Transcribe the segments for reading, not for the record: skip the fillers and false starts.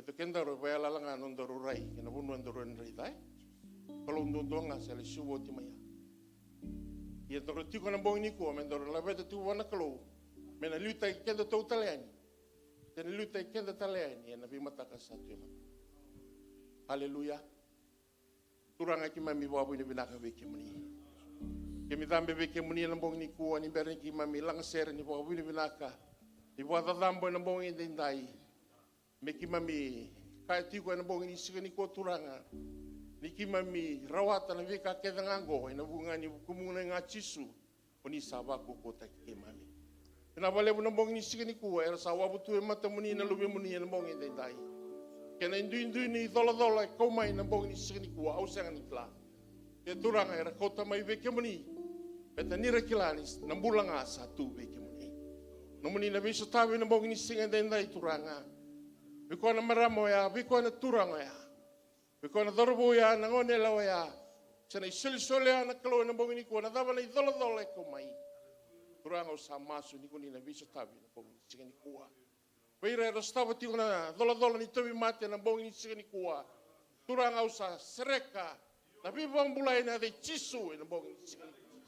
Peto kenda ro paya lalanga nondoru rai, kena bunu nondoru rai tai. Kalau nondoru nga sele suwo ti maya. Ia toro tiko na bongi ni ko, mendoro la beta tu wana kalau. Mena luta kenda tau taleani. Tena luta kenda taleani, na bimata ka satu ya. Haleluya. Turanga ki mami babu ni binaka beke muni. Kemi tambe beke muni na bongi ni ko ni berni ki mami lang ser ni babu ni binaka. Di buat tambo na bongi ndai. Meki mami kai tiko na bongi ni sika ni ko turanga. Niki mami rawata na vika keda ngango ina bunga ni kumuna nga chisu. Oni sabaku ko taki mami. Ina bale na bongi ni sika ni ko era sawabu tu mata muni na lubi muni na bongi ndai. Kena indu ni dola kau mai na bongi ni sika ni ko au sanga ni kla. Ke turanga era kota mai veke muni. Beta nira kilanis na bulanga satu veke muni. Nomuni na biso tabi na bongi ni sika ndai turanga. Biko na maramo ya, biko na turanga ya. Biko na dorobo ya, na ngone lao ya. Sana isole ya na kalau na bongi ni ko, na dava na idola ko mai. Turanga usa masu ni ko ni na biso tabi na bongi ni sika ni kuwa. Weira era stava tiko na dola ni tobi mate na bongi ni sika ni kuwa. Turanga usa sereka. Na bibang bulay na de chisu na bongi ni sika ni kuwa.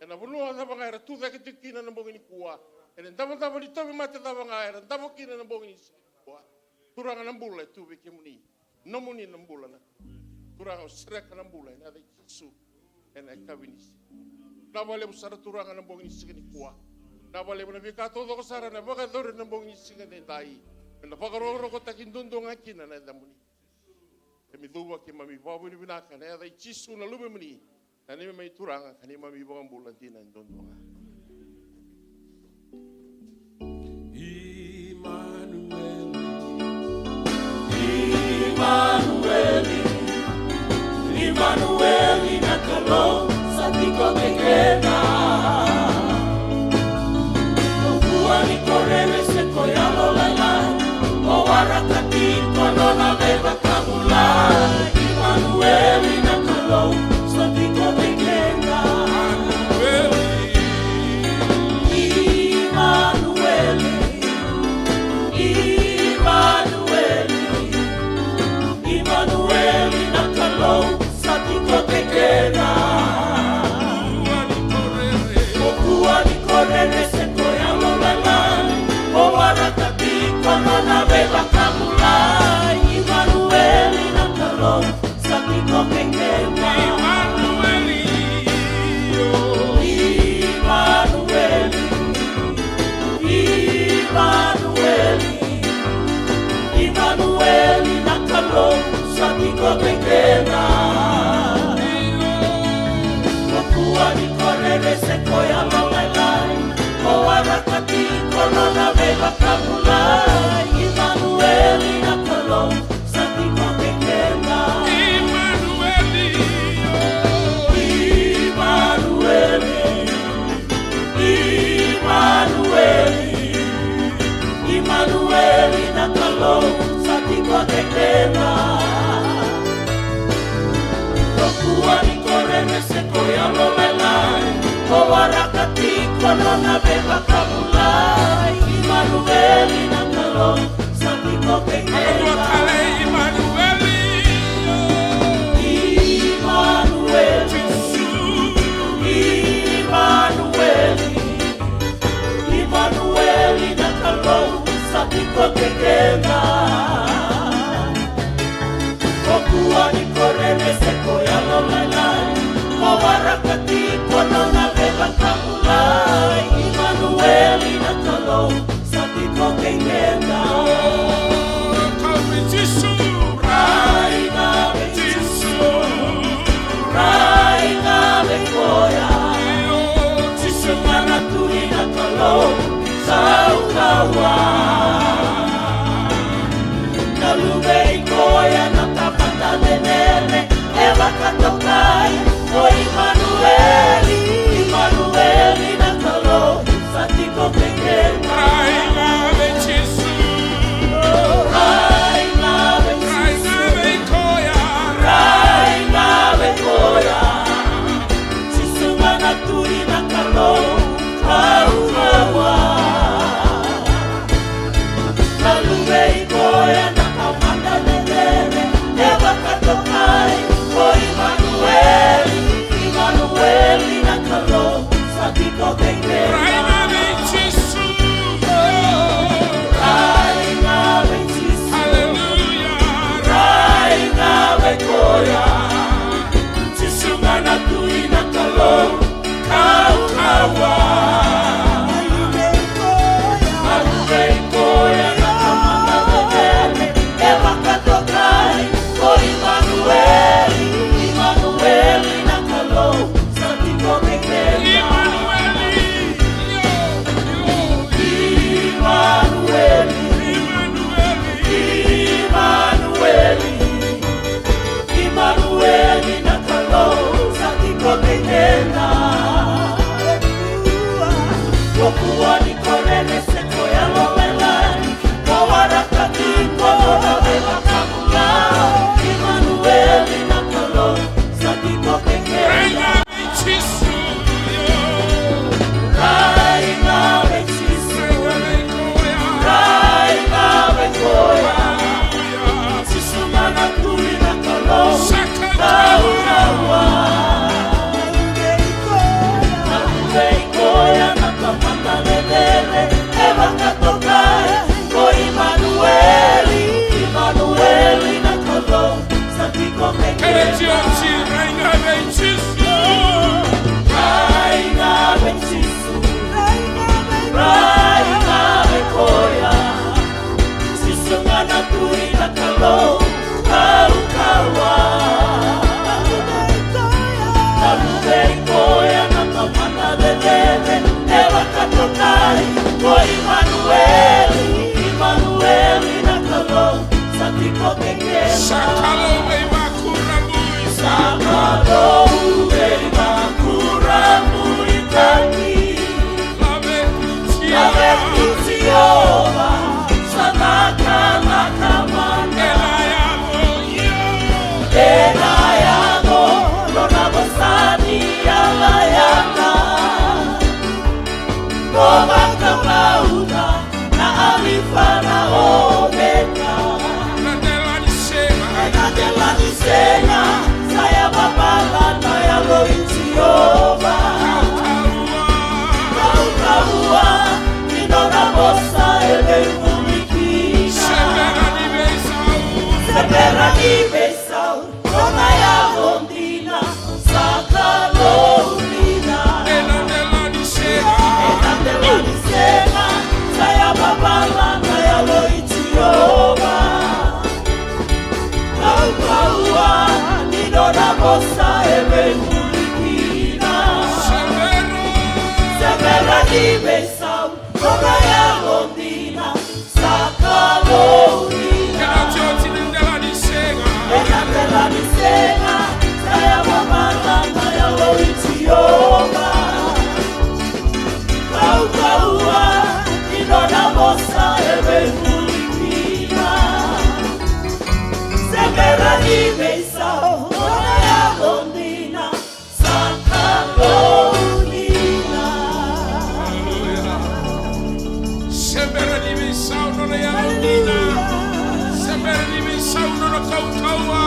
Na bunua dava nga era tuda ke tikina na bongi ni kuwa. Na dava ni tobi mate dava nga era, dava kina na bongi ni sika ni kuwa. Turanga nambula tu beke muni. Nomuni nambula na. Turanga sereka nambula na de chisu. Na kabinis. Na wale usara turanga nambongi ni sika ni kuwa. Na wale na bika todo ko sara na baka dore nambongi ni sika ni dai. Na baka ro ko takindundo ngakina na damuni. Kami duwa ki mami babu ni binaka na de chisu na lube muni. Na ni mai turanga kani mami bambula tina ndondo. Immanueli nakalo satiko tekena Okua ni korere seko ya lolala O warakati kono na beba kamula Immanueli nakalo satiko tekena Immanueli nakalo satiko tekena Okua ni korere seko ya lolala O warakati kono na beba kamula Immanueli nakalo satiko tekena Immanueli nakalo satiko tekena Okua ni korere seko ya lolelai O warakati kono na beba kamula Immanueli nakalo satiko tekena Immanueli nakalo satiko tekena Okua ni korere seko ya lolelai O warakati kono na beba kamula Immanueli nakalo satiko tekena Immanueli nakalo satiko tekena Okua ni korere seko ya lolelai O warakati kono na beba kamula Immanueli nakalo satiko tekena Rai na bekoya Chisu mana turi nakalo saukawa Nalube ikoya nakapata nenene Eva katokai O Immanueli nakalo satiko tekena Rai na bechisu Rai na bekoya Chisu mana turi nakalo saukawa Nalube ikoya nakapata kuina kalau kau kawa Kalubeikoya na kamana dedede Ewa katokai ko Immanueli Immanueli na kalau Satiko kekema Sakalo makura mui Sakalo makura mui kaki Lave Kutioba Sanaka nakamana Enayago Lona Bosani Alayana Goma Kamauda Na Alifana Omega Nadelani Sena Saya Babalana Ya Loitioba Kaua Minona Bosa Ele Mulikina Sebera di Besau Kona ya Ondina Sakalondina Enadelani Sena Saya Babalana Ya Loitioba Kaua Minona Bosa Ele Mulikina Sebera di Besau Kona ya Ondina Sakalondina Enadelani Sena Saya Babalana Ya Loitioba Kaua Minona Bosa Ele Mulikina Sebera di Besau Kona ya Ondina Sakalondina Sebera di Besau nona ya Ondina Sebera di Besau nona kau-kaua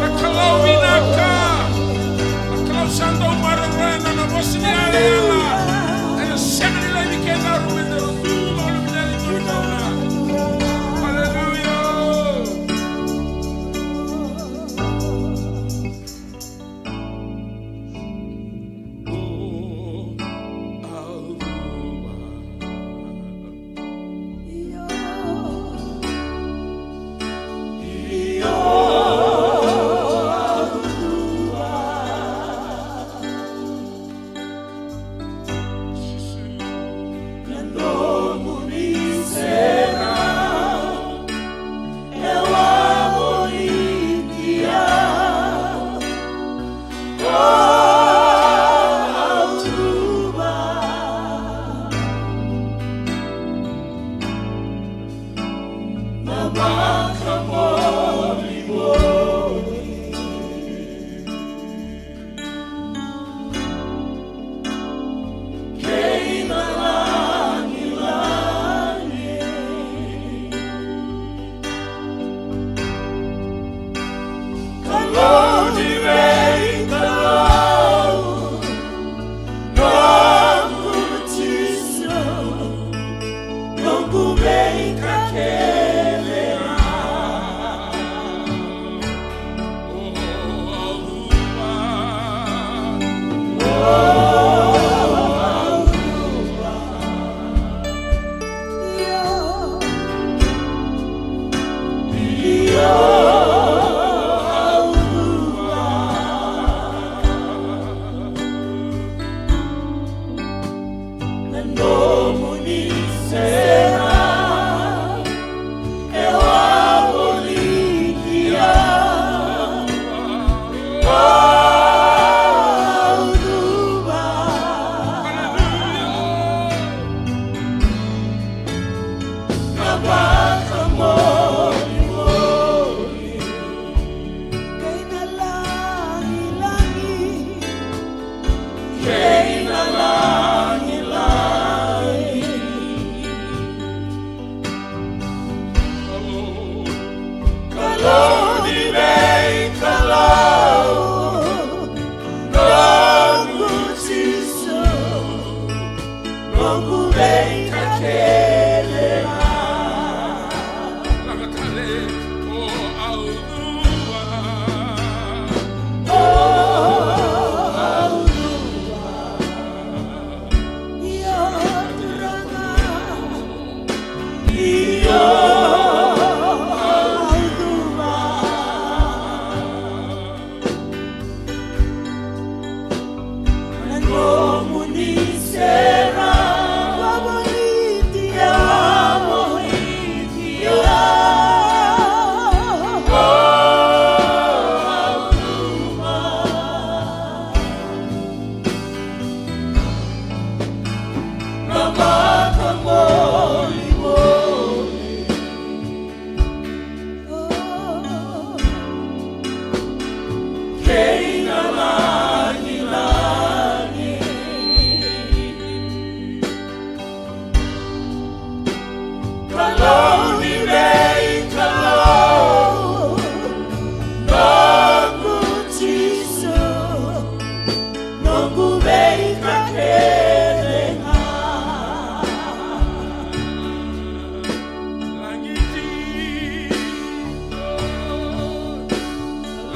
Na kalau minaka Na kalau sando mararena Na bosni areala Na sebera la mikena rumende Rotulo luminali tulikauna Hallelujah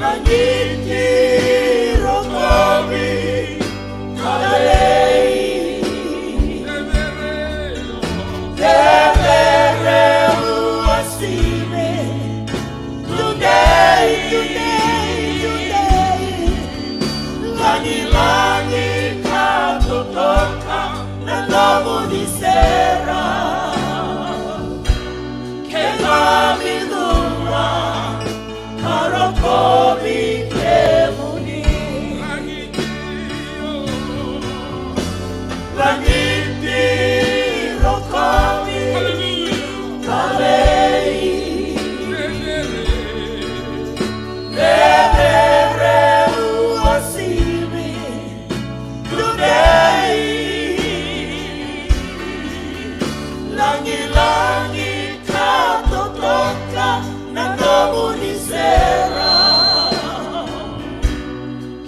Langiti rokomi kalei devere uasime today langi katotoka na novo di sera che mami dura karokomi kemuni langiti rokomi kalei devere uasimi today langi katotoka na novo di sera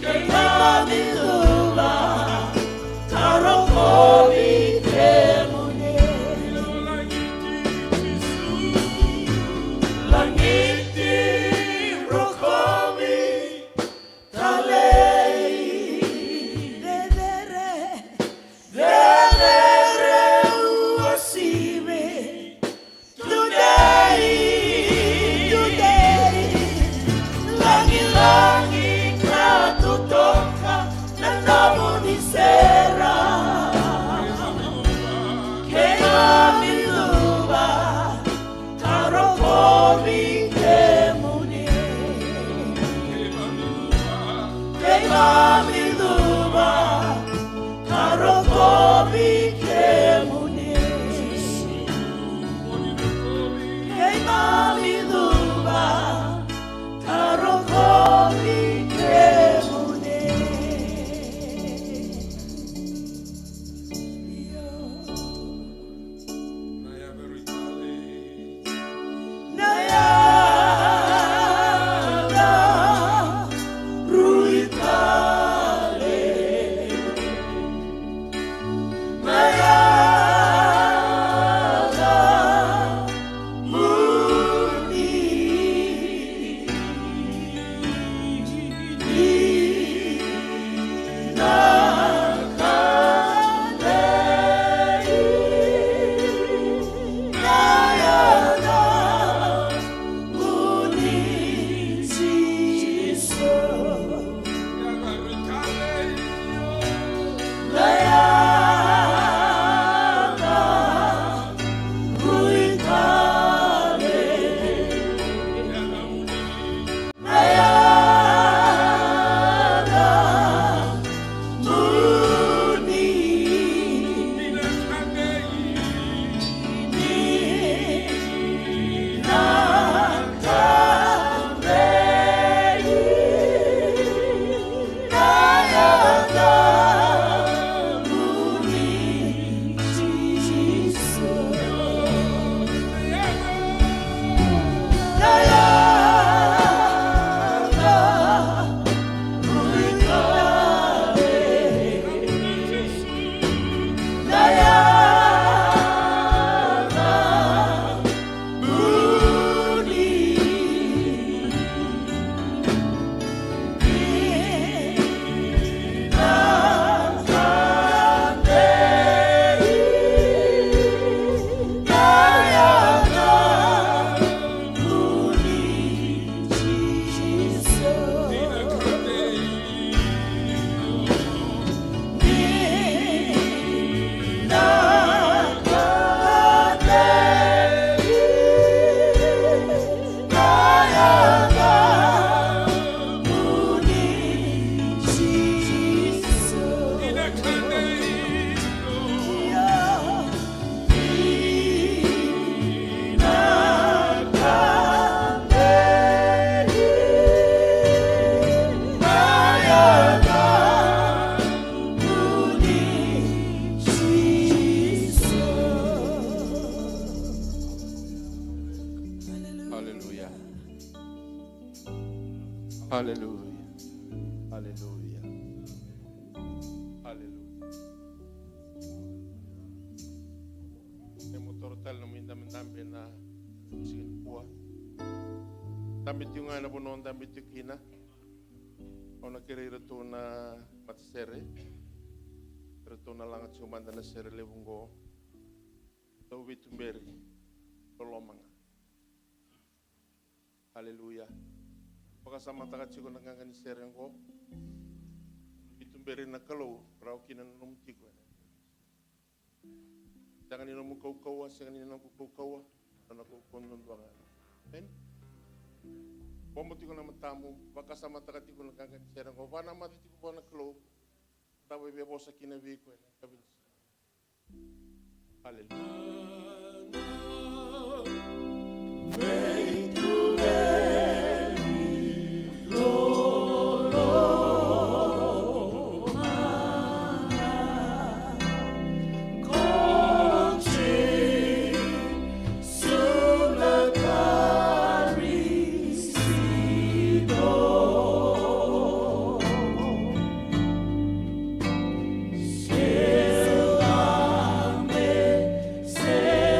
che mami luva karokomi kemune langiti rokomi kalei vedere uasime today langi katotoka na novo di sera che mami luva karokomi kemune che mami luva karokomi kemune che mami luva karokomi kemune Nayaga ruitale Nayaga muni Hallelujah. Hallelujah. Hallelujah. Nemo torotal no minda mendambe na sigin kuwa. Damit yung nga na bunon damit yung kina. Ona kere irato na matasere, irato na langa ciuman na sere levungo, tau vitumberi, tolomanga. Haleluya. Pakasama taka ciko na ngangani sere ngo, vitumberi na kalau, rau kina num tiko. Jangan ino mu kau-kaua, jangan ino ku kau-kaua, ana ku kondon duangan. Amen. Pomo tiko na matamu, pakasama taka tiko na ngangani sere ngo, wana mati tiko bona kalau, tawe be bosa kina viko na kabins. Haleluya. Say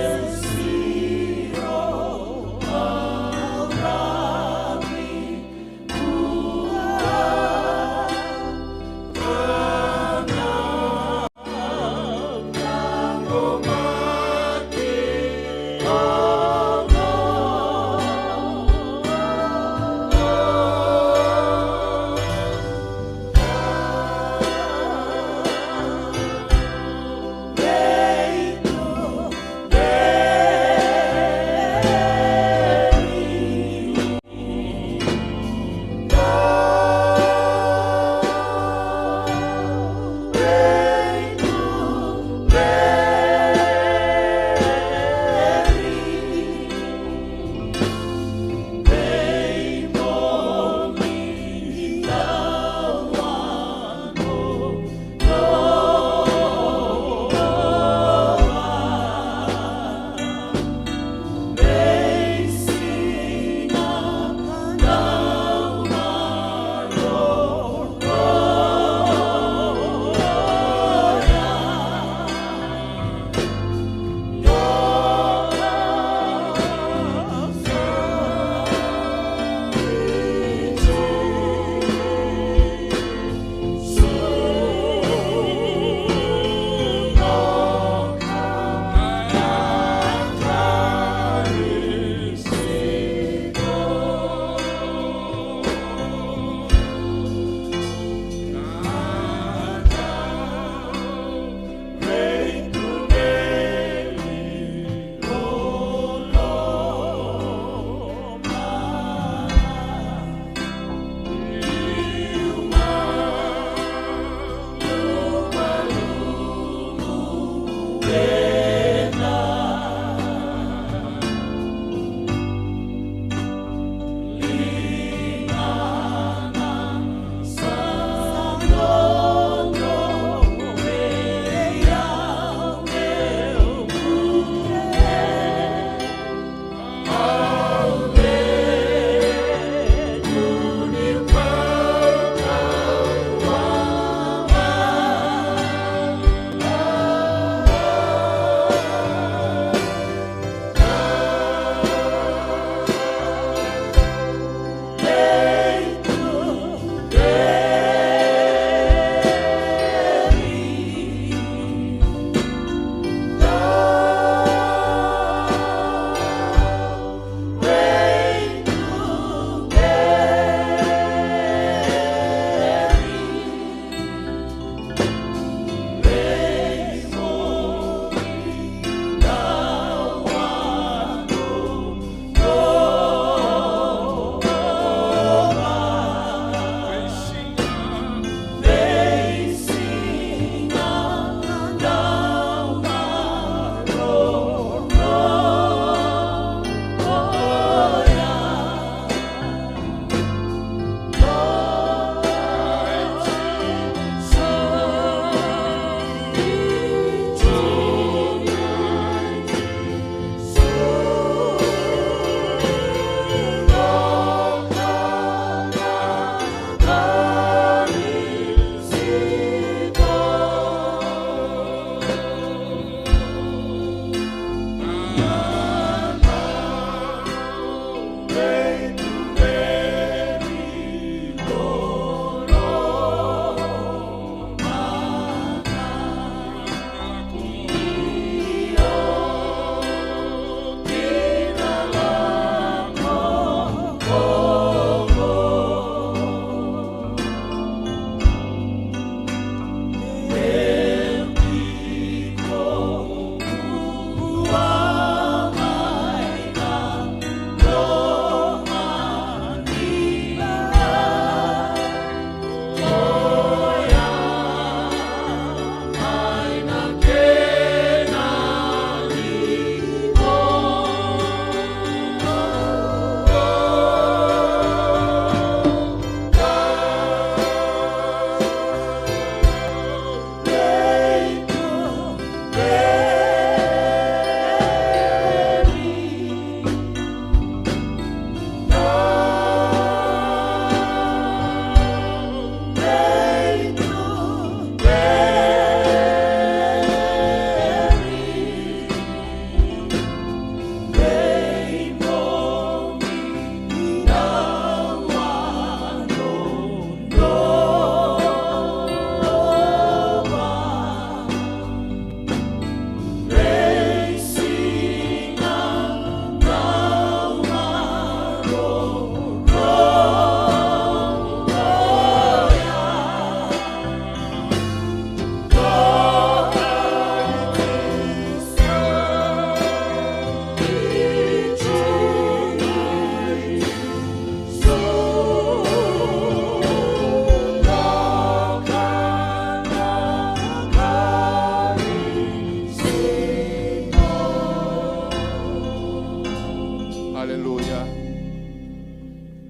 Haleluya.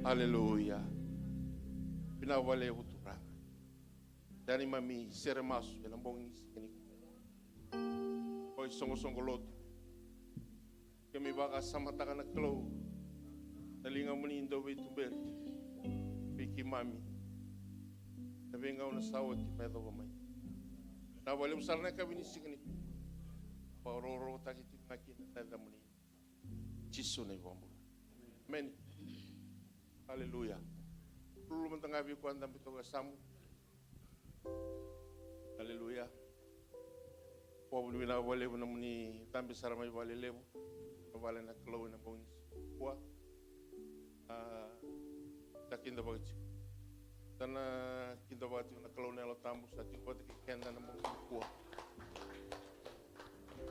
Haleluya. Pinawale uturang. Dari mami seremasu yang bongis ini. Oi songo-songo lotu. Kami baka sama tangan klo. Nalinga menindo itu beri. Piki mami. Tapi engkau nasawa ti pedo kamay. Na wale usarna kami ni sikini. Pauroro takiti makin nada meni. Jisu na iwambo. Amen. Haleluya. Lulu mentengahi ku andam pito kasamu. Haleluya. Wabulu na wale na muni tambi saramay wale lebu. Wale na klo na bongis. Kuwa. Takinda bagci. Tana kinda bagci na klo na lo tambu sa tingo te kenda na bongis kuwa.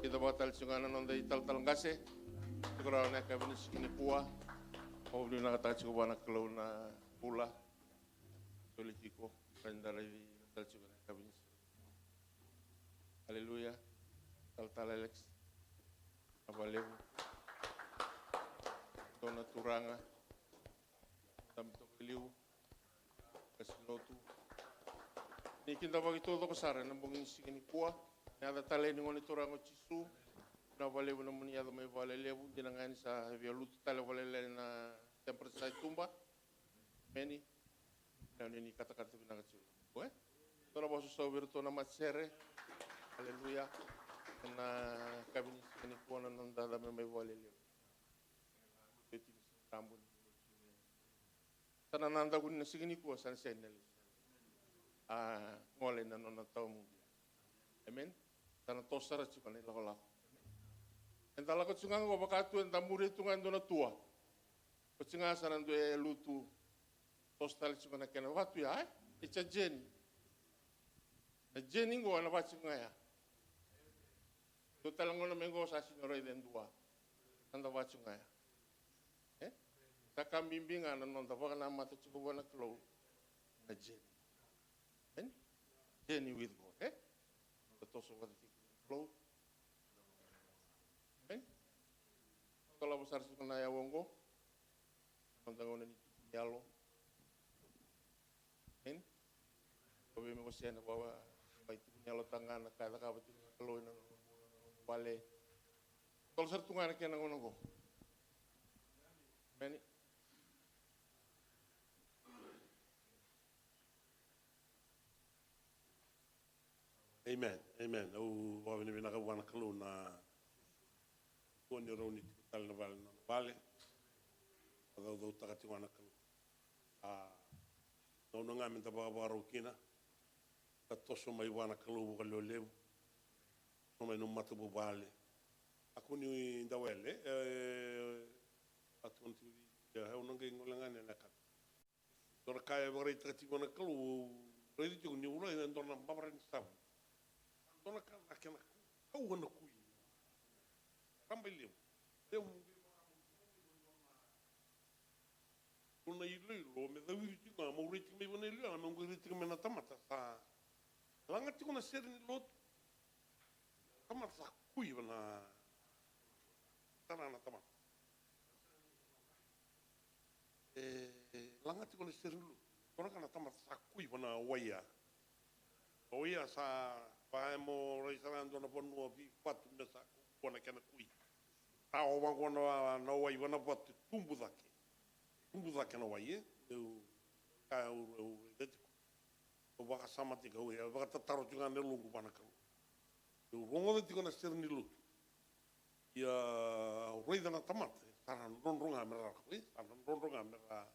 Kita batal sungana nonda ital talangase. Tukara na kabini sikini kuwa. Wabulu na katachi ko bana klo na pula. Politiko, rendara di tal juga kabinet. Haleluya, tal Alex, abalew, dona turanga, tamto keliu, kasinotu. Ni kinta bagi todo kasara nambong sikini kuah, nada tale ni ngoni turanga cisu, na balew na muni ada may balelew, dinangan sa vialutu tale balele na temper sa tumba, meni. Dan ini kata-kata bina kecil. Oke? Tora basu saubir to nama sere. Haleluya. Karena kami ini kuana nanda da memai wale le. Beti tambun. Sana nanda kun sigini ku san senel. Ngole na nona tau mu. Amen. Sana tosara cikane la. Entala ko tsunga ko bakatu entamure tungan dona tua. Ko tsunga sana ndo lutu. Postal cuma nak kena waktu ya, itu jen. Jen ini gua nak baca ngaya. Total ngono mengo sasi noroi den dua, anda baca ngaya. Tak bimbingan non tak pakai nama tu cukup gua nak keluar. Jen, jen with God, betul sobat keluar. Kalau besar suka naya wonggo, nonton ngono ni yalo. Kami mengusir bahwa baik nyalo tangan kata kata itu kalau ini balik kalau sertungan kena ngono. Meni Amen, amen. Wabini bina kawana kalau na kuoni roni tal na vale. Ada takati wana kalau. Nono nga minta bawa kina, katoso mai wana kalau kalau lebu, nomai numatu bubale. Aku ni dawele, atun tu ya orang kaya ngolangan yang nak. Orang kaya orang itu kati wana kalau, orang itu ni ulai dan orang bawaran sam. Orang kaya kau wana kui, ramai lebu, lebu. Una ilu me da wiri tinga mo riti me bone ilu na mo riti me na tamata sa langa tinga na ser ni lot tamata kui bana tanana tamata langa tinga na ser lu kona kana tamata sa kui bana waya sa pa mo reisarando na ponu vi kwatu me sa kona kana kui ta o wa kona na wai bana pat tumbu dake Tumbuza kena waye, eu kau detik, o baka sama tiga o ya baka taruh juga nelungu bana kau, eu rongo detik na ser nilu, ya roi dana tamat, taran ronga merah kui, taran ronga merah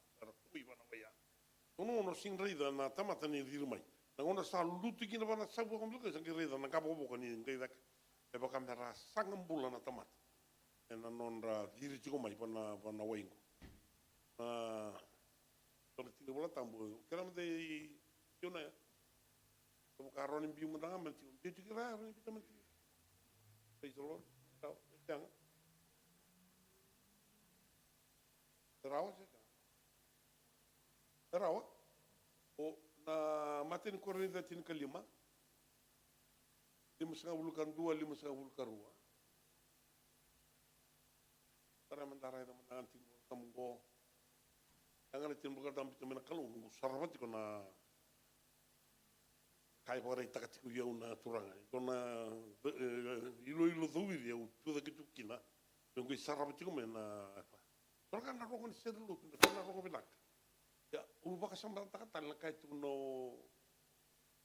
kui bana waya, ono sing roi dana tamat ni dirumai, nangona sa lutu kina bana sabu kau luka sangi roi dana kapo bukan ni ngai dak, e baka merah sangam bulan na tamat, ena nonra diri juga mai bana waingo. Kalau tidak boleh tambah, kerana dia cuna ya, kalau karonin biung menang aman cium, dia juga karonin kita mesti, Rasulullah, tahu, jangan, terawat saja, terawat, oh, na mati ni korban itu tin kelima, 5,5 kan 2, 5,5 kan 2. para mandara ida mananti tamgo. Angana timbo ka tampi tamina kalu sarvati kona kai pora itakatiku ia una turanga. Kona ilo thuiri au tuda ki tukina. Nungu sarvati ko mena. Torka na rongo ni sedulu, na rongo binak. Ya, urupa kasamba takatan na kai tuno.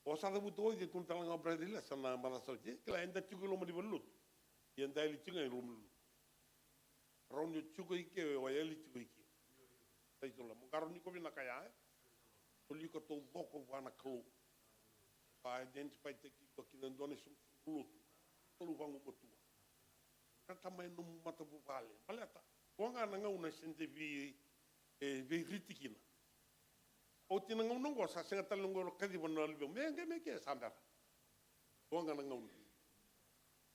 O sa buto oi tun talanga Brazil sana malaso je. Kila enda chuko lo madi belut. Yenda ili chunga ilum. Ron yo chuko ike wa eli chuko ike. Taitola mo garoni ko bina kaya. Tuli ko to doko wana klo. Pa identify te ki ko kina ndone sum lut. Tolu vangu botua. Kata mai no mata bu vale. Vale ata. Wanga na ngau na sente vi vi ritikina. O tina ngau nungo sa senga talungo kadi bona libo. Me ke sambara. Wanga na ngau.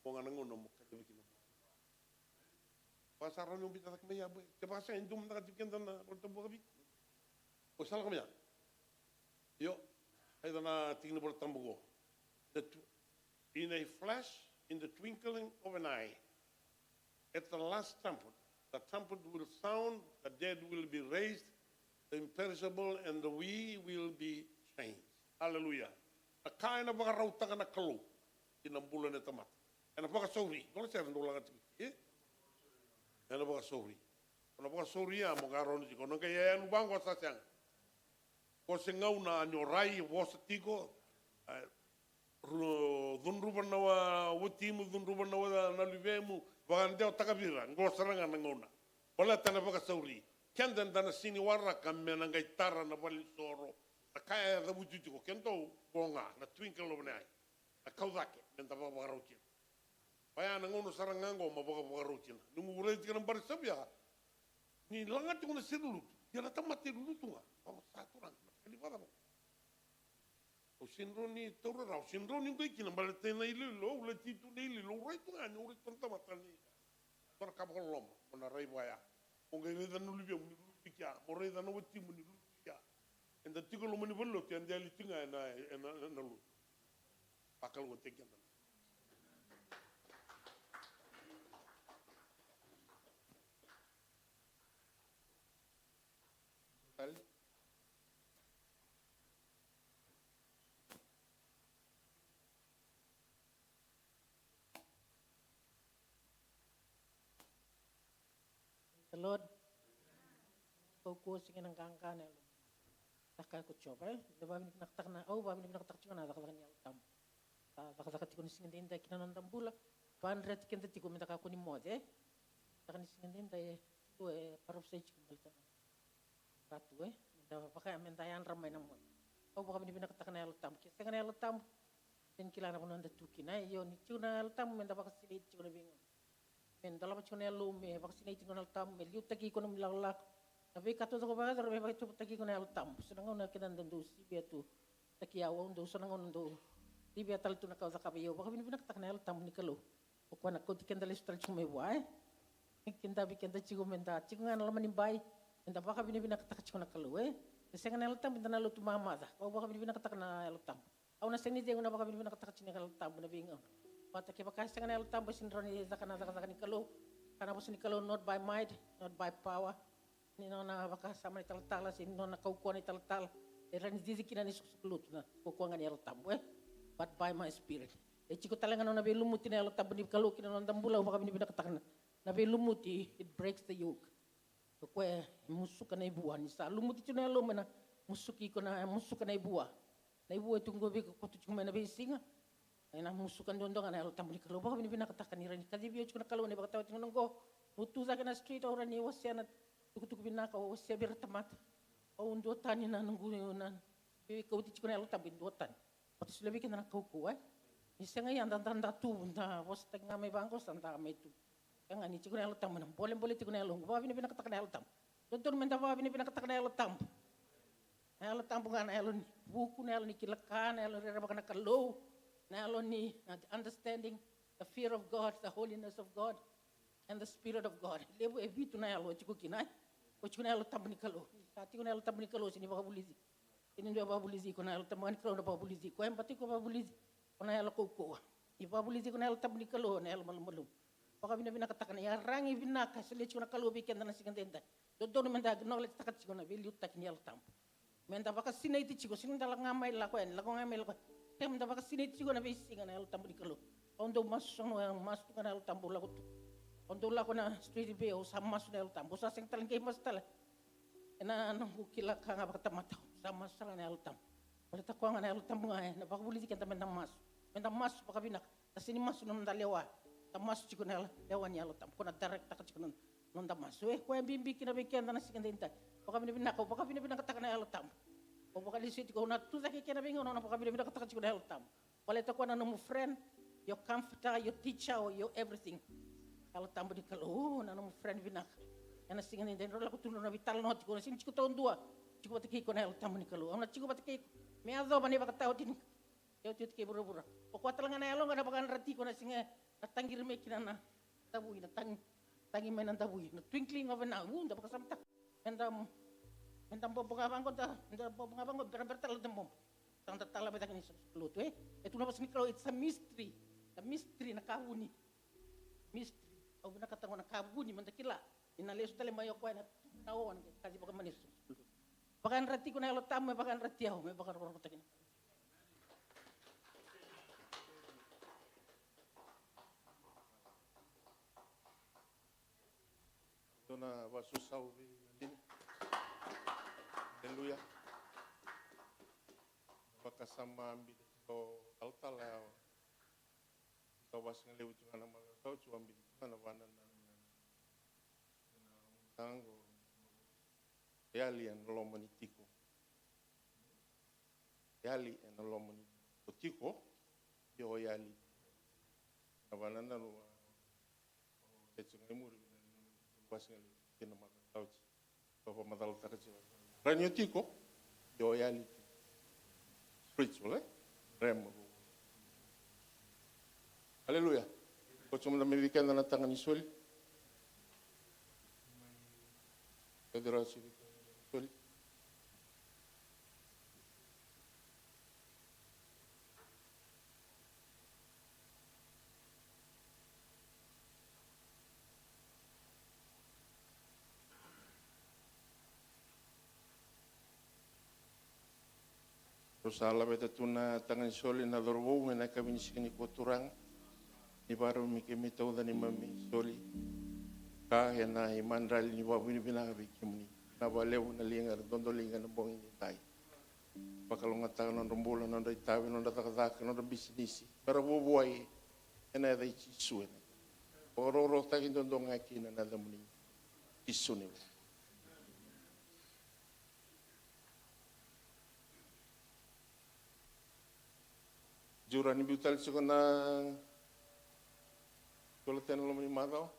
Wanga na ngau no mo kadi kina. Pasaran yung bitatak me ya. Ke pasa indum na katiken na roto bo kabi. O sala kami ya. Yo ay na tingin bo tambugo. In a flash, in the twinkling of an eye, at the last trumpet will sound, the dead will be raised, the imperishable and the we will be changed. Hallelujah. A kind of a rautanga na kalu in a bulan at the mat. And a baka sorry. Don't say no longer. And a baka sorry. And a baka sorry, I'm a garon. You know, and one was a sang. Was in Gauna and your rai was a tigo. Dunrubanawa, Wutimu, Dunrubanawa, Nalivemu, Vandel Takavira, Gosaranga Nangona. Wala Tanabaka Sauri. Kendan dana sini waraka mena gaitara na wali soro. A kaya da wujuju kento bonga na twinkle of an eye. A kaudake menta baba rotina. Paya na ngono sarangango mababa rotina. Nungu ulezi kana barisabia. Ni langati kuna sirulu. Yana tamati lulutunga. Papa saturan. Kali pada mo. O sinroni torra o sinroni ngai kina balete na ililo uleti tu ililo retu ngani uri tonta matani. Tor kabolom ona reibaya. Onge reda no libia muni lupikia, more reda no wati muni lupikia. And the tickle muni bollo ti ande ali tinga na lu. Pakal go tekya. Tal. The Lord, kau singin ang kangkan elo. Takay ko coba, diba naktak na, babi naktak cuma na taktak niya utam. Taktak tikun singin din tayo kinanon tambula. Panret kinta tikun minta kako ni mode. Takan singin din tayo ko parop sa ikon balta. Ratu minta pakai minta yan ramai na mo. Babi naktak na elo tam. Kisa na elo tam. Din kilana ko nanda tukin ay yon. Cuna elo tam minta pakai silit cuna bingon. Men dalam macam ni alu me vaksinasi dengan altam me liu taki kono milalak tapi kata tu kau bagai terus me pakai cuba taki kono altam senang orang kita nandu si biar tu taki awam tu senang orang tu di biar tal tu nak kau zakap yo bagai bini tak kenal altam ni kalau kau nak kau tiken dalis tal cuma buai kita bikin tak cikgu minta cikgu ngan lama ni baik minta bagai bini tak cuma nak kalau saya kenal altam minta nalu tu mama dah kau bagai bini tak kenal altam awak nasi ni dia guna bagai bini tak cuma altam bina bingung. Pata ke pakai setengah altam basin roni zakana zakana nikalo karena basin nikalo not by might not by power ni nona pakai sama ni tal sin nona kau kuan ni tal eran dizi kina ni suklut na kau kuan ni altam but by my spirit cikgu talengan nona belumuti ni altam ni kalau kina nona tambula pakai ni bina katakan na belumuti it breaks the yoke kau musuh kena ibuan ni sa lumuti cuna lo mana musuki kena musuh kena ibuan na ibuan tunggu be kau tu cuma na besinga Ina musukan dondo kan elo tambuni kalau bawa bini nakatakan irani kadi bio cuma kalau ne bakata tingo nonggo mutu zaka na street orang ni wasya na tuku bina ka wasya bir tamat o undo tani na nunggu nan bi kau ti cuma elo tambin dotan pati sulabi kan kau ko isanga yan dan tu na was tengah me bangko santa me tu yang ani cuma elo tambun boleh cuma elo bawa bini nakatakan elo tam donton menta bawa bini nakatakan elo tam elo tampungan elo buku elo ni kilakan elo rera bakana kalau Now only understanding the fear of God, the holiness of God, and the Spirit of God. Lebu evitu na yalo chiku kinai, o chiku na yalo tambani kalo. Kati ko na yalo tambani kalo sini bakabulizi. Ini ndio babulizi ko na yalo tambani kalo na babulizi. Ko empati ko babulizi ko na yalo koko. I babulizi ko na yalo tambani kalo na yalo malum. Paka bina katakan ya rangi bina kasih cuma kalau bikin tanah singan tenda. Dodo menda knowledge takat cuma beli utak ni altam. Menda baka sini itu ciko sini dalam ngamai lakukan lakukan. Tem menda baka sini itu ciko na bisi singan altam di kalau. Untuk masuk yang masuk kan altam bola kutu. Untuk lakukan street view sama masuk altam. Bosa sing talang kay mas tala. Ena nunggu kila kanga baka tamata sama salah ni altam. Oleh takuangan ni altam bunga na baka boleh dikan tamen masuk. Menda masuk baka bina. Tasini masuk nung dalewa. Tamas cikun hela lewan ya lotam kona direct tak cikun non tamas ko yang bimbi kina bikin tanah sikan tinta paka bina ko paka bina katakan hela lotam o paka di situ ko na tu tak kina bingo non paka bina katakan cikun hela lotam wala ta ko na no friend your comforter your teacher or your everything hela lotam di kalau na no friend bina yana sikan tinta ro la ko tuno na vital no ko sin cikun tahun 2 cikun batiki ko na hela lotam ni kalau ona cikun batiki me azo bani baka tahu tin yo tit ke buru-buru pokok telangan elo ngada bakan rati ko na singa natangir me kinana tabui tangi menan tabui na twinkling of an eye unda baka samtak endam popongabang ko ta endam popongabang ko bertal demom tang tatala betak ni lutu itu na pas mikro it's a mystery na kabuni mystery o na katango na kabuni man takila inaleso tale mayo ko na tawon kaji baka manis bakan rati ko na lo tam bakan rati me bakan ko takin Dona vasusau din. Haleluya. Bakasama ambil ko altalao. Ko was ngelew tunga na mga tao chu ambil tunga na vanan na tango. Yali en lomonitiko. Yali en lomonitiko. Yo yali. Na vanan na lo. Etsunga muri. Pasal kena makan tahu sih, bapak madal terus. Ranyo tiko, doyali, spiritual, rem. Haleluya. Kau cuma memikirkan dalam tangan Yesus. Federasi Yesus. Salah beta tuna tangan soli na dorwo na kami sikini koturang ni baru mi kemi tau dani mami soli ka na imandral ni babu ni bina bikimni na baleu na lingar dondo lingar na bong ni tai bakal ngata non rombola non dai tawe non data kata non bisnisi para buai ena dai chisuen oro ta ki dondo ngaki na damuni isuni Jurani biutal sikona kalau tenlo mani matau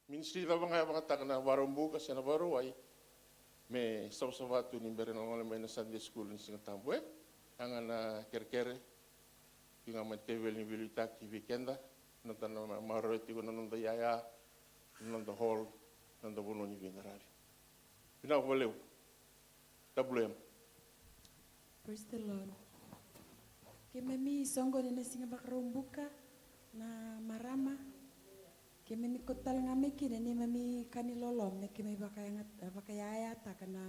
ministri da mga taka na warong bukas na waro ay me sausawatu ni berena ngole may na Sunday school ni singa tambo ang na kerkere yung amat tevel ni bilitak weekenda nanta na maroti ko nanda yaya nanda hall nanda bono ni general pina waleu tablem. Praise the Lord. Kememi songo ni singa bakarumbuka na marama. Kememi kotal ngame kine ni mami kanilolom ne kememi bakayaya takana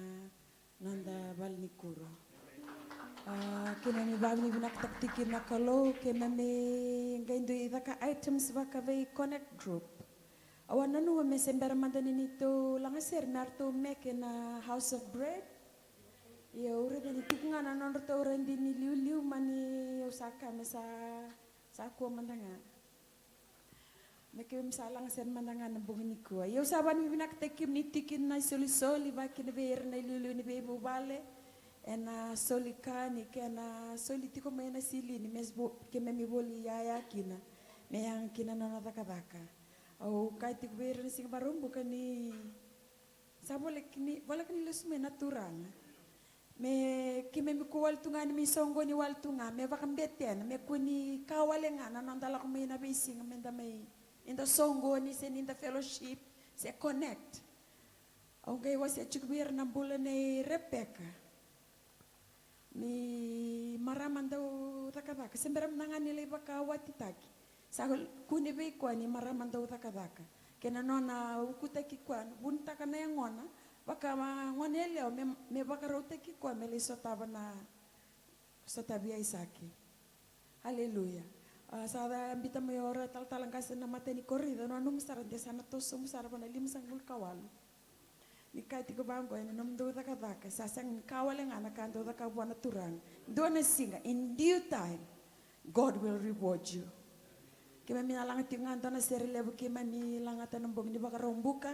nanda balnikuro. Kememi babni binak taktikin nakalo kememi ngaindo idaka items bakavei connect group. Awan nanu mesembera mandani nito langaser narto meke na house of bread. Ya ura dani tikungan anon rata ura dini liu mani usaka mesa saku mandanga. Meke misalang sen mandanga nabungin ko. Ya usaban mi binak tekim ni tikin na soli bakin beer na liu ni bebo bale. Ena soli kani kena soli tiko may na sili ni mesbo keme mi boli yaya kina. Mayang kina na nataka. Au kai tiko beer ni sing barum bukan ni sabole kini lusme naturang. Me kime mi ko waltunga ni mi songo ni waltunga me bakambeten me kuni kawalenga na nandala ko may nabising menda may in the songo ni sen in the fellowship se connect au gay was ya chukbir na bula ni Rebecca ni maraman daw takadaka semberam nangani le baka watitaki sa kuni be ko ni maraman daw takadaka kena nona ukutaki kwan bunta kana yang ngona baka ngonele me baka rote ki kwa mele sotaba na sotabia isaki. Haleluya. Sada ambita mayora tal kasi na mateni corrida no anum sara de sana to sum sara bana lim sangul kawal. Ni kai tigo bango ena nom do taka sasang kawal nga nakando taka buana turang. Do na singa in due time God will reward you. Kima minalang tingan to na seri lebu kima mi langatan ng bong ni baka rombuka.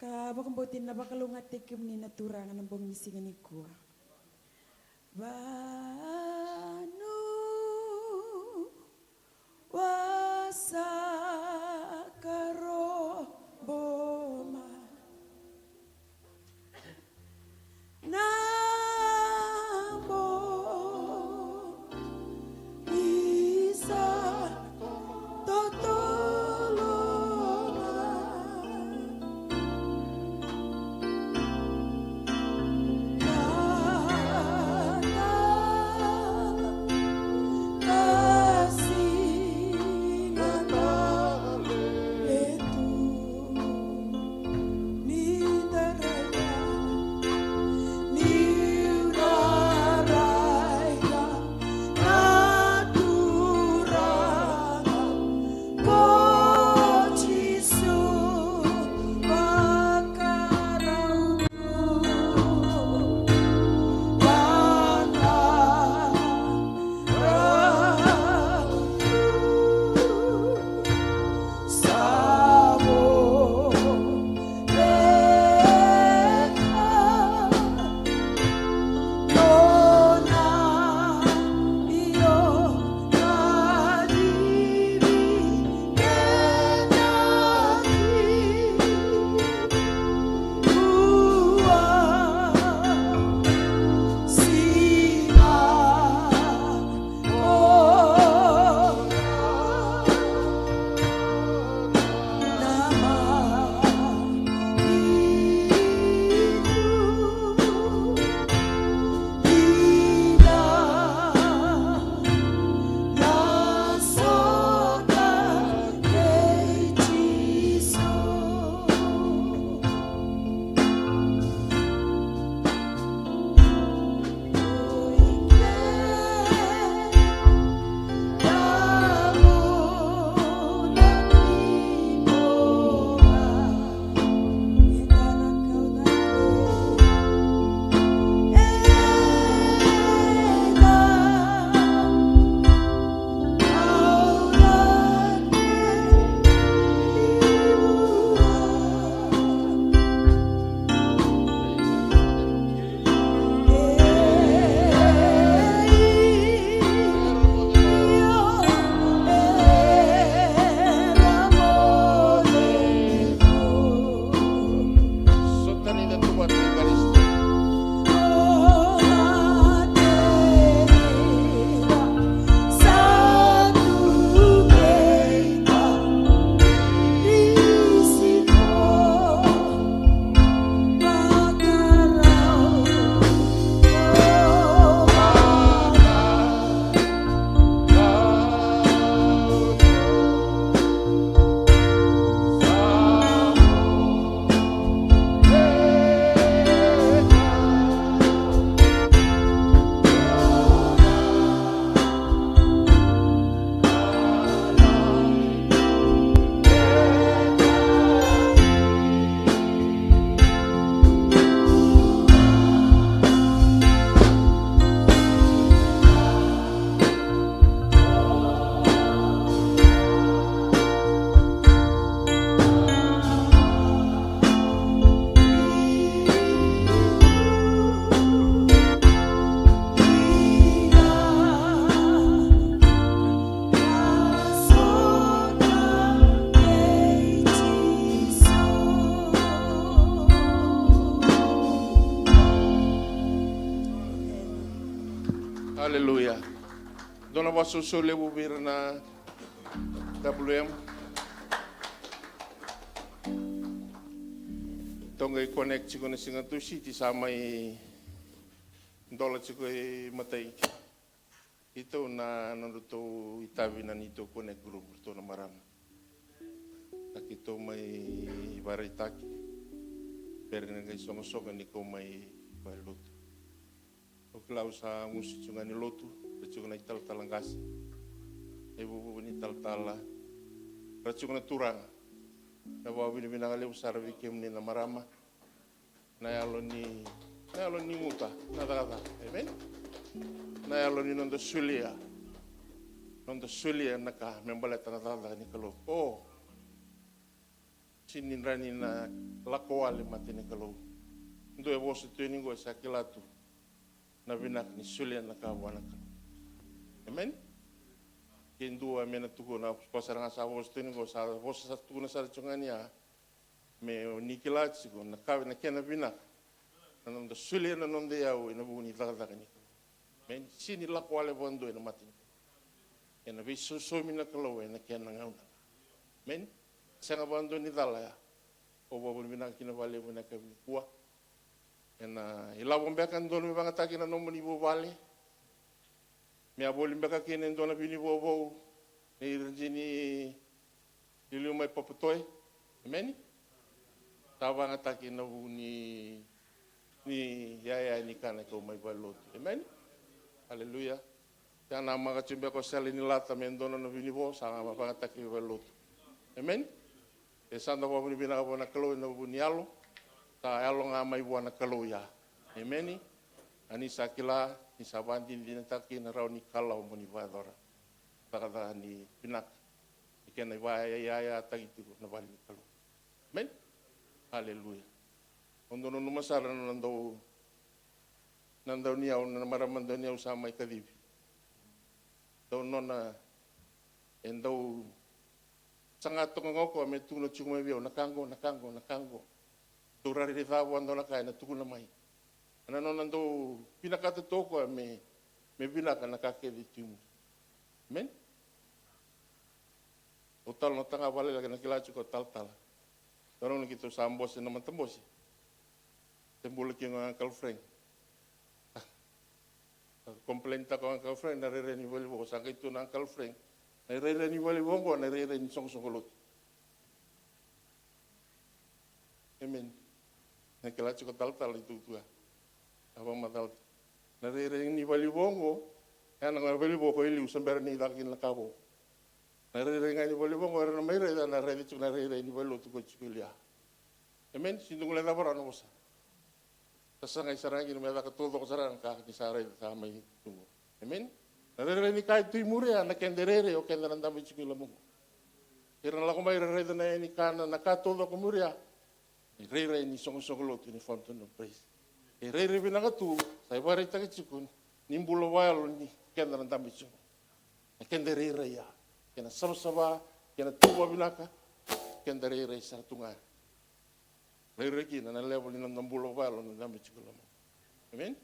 Ka bakang botin na bakalungat tekim ni naturangan ng bong misingan ni kuwa. Banu wasakaro boma namo isa kasih Haleluya. Dona waso sole bubir na WM. Tonga i connect chiko na singa tu city sama i dola chiko i matai. Ito na naruto itabi na nito connect group to na marama. Takito may baritaki. Pero nga songo-songo ni ko may baluto. O klau sa musik sunga ni lotu, racunga na ital-talangasi. Ibu ni tal-tala. Racunga na turang. Na bawa binibinangali usara bikim ni na marama. Na yalo ni muta, nada-nada. Amen. Na yalo ni nondo sulia. Nondo sulia naka membaleta nada-nada ni kalau. Oh. Sinin rani na lakoale mati ni kalau. Ndo e vosu tu ningo sa kilatu. Na binak ni sulia na kawana kalau. Amen. Kendo amena tuko na pasaranga sa vosu tu ningo sa vosu sa tuko na sa chungania. Me nikilatsi ko na kawe na kena binak. Na ndo sulia na nonde yao ina buni daga ni. Men sini lakoale bondo ina mati. Ena bisu so mina kalau ina kena ngauna. Men sanga bando ni dala ya o bobo mina kina vale mina ka kuwa ena ila bombe kan don mi banga takina no moni bo vale me aboli mbeka kene ndona bini bobo e rjini ilu mai popotoi meni tawanga takina ni ya ni kana ko mai balot amen haleluya kana maga chimbe ko sel ni lata men dono no bini bo sanga banga takina balot amen. E sanda wa buni bina wana kalau na buni alo ta alo nga mai wana kalau ya amen. Ani sakila ni sabandi ni taki na rauni kalau muni vadora takada ni binak ikena ya tagitu na bali kalau amen. Haleluya. Ondo no masara nando ni au na maramando ni au sama ikadibi do nona endo sangat tongoko me tuno chuma bio nakango turari riva wando na kai na tukuna mai ana no nando pinakata toko me binaka na kake di timu men o tal no tanga vale la na kilachu ko tal dorong kita sambos na mantambos tembul ki ng Uncle Frank komplenta ko Uncle Frank na rere ni volvo sa kay tu na Uncle Frank na rere ni wali bongo na rere ni song-songolot. Amen. Na kilachu ko tal itu tua. Abang matal. Na rere ni wali bongo, ana nga wali bongo ili usamber ni dakin lakabo. Na rere nga ni wali bongo na may rere na rere ni wali tu ko chikulia. Amen. Sindung le labora no sa. Tasangay sarangin may todo ko sarang ka kisare sa may tungo. Amen. Rere ni kai tui murea na kenderere o kenda nanda mi chikila mungu. Ira na lako mai rere na ni kana na katodo ko murea. Rere ni song-songolot ni fountain of praise. Rere binanga tu sai bare ta chikun nimbulo walo ni kenda nanda mi chikila. Na kenderere ya. Kena sama-sama kena tuwa binaka kenderere sa tunga. Rere kina na level ni nambulo walo nanda mi chikila mungu. Amen.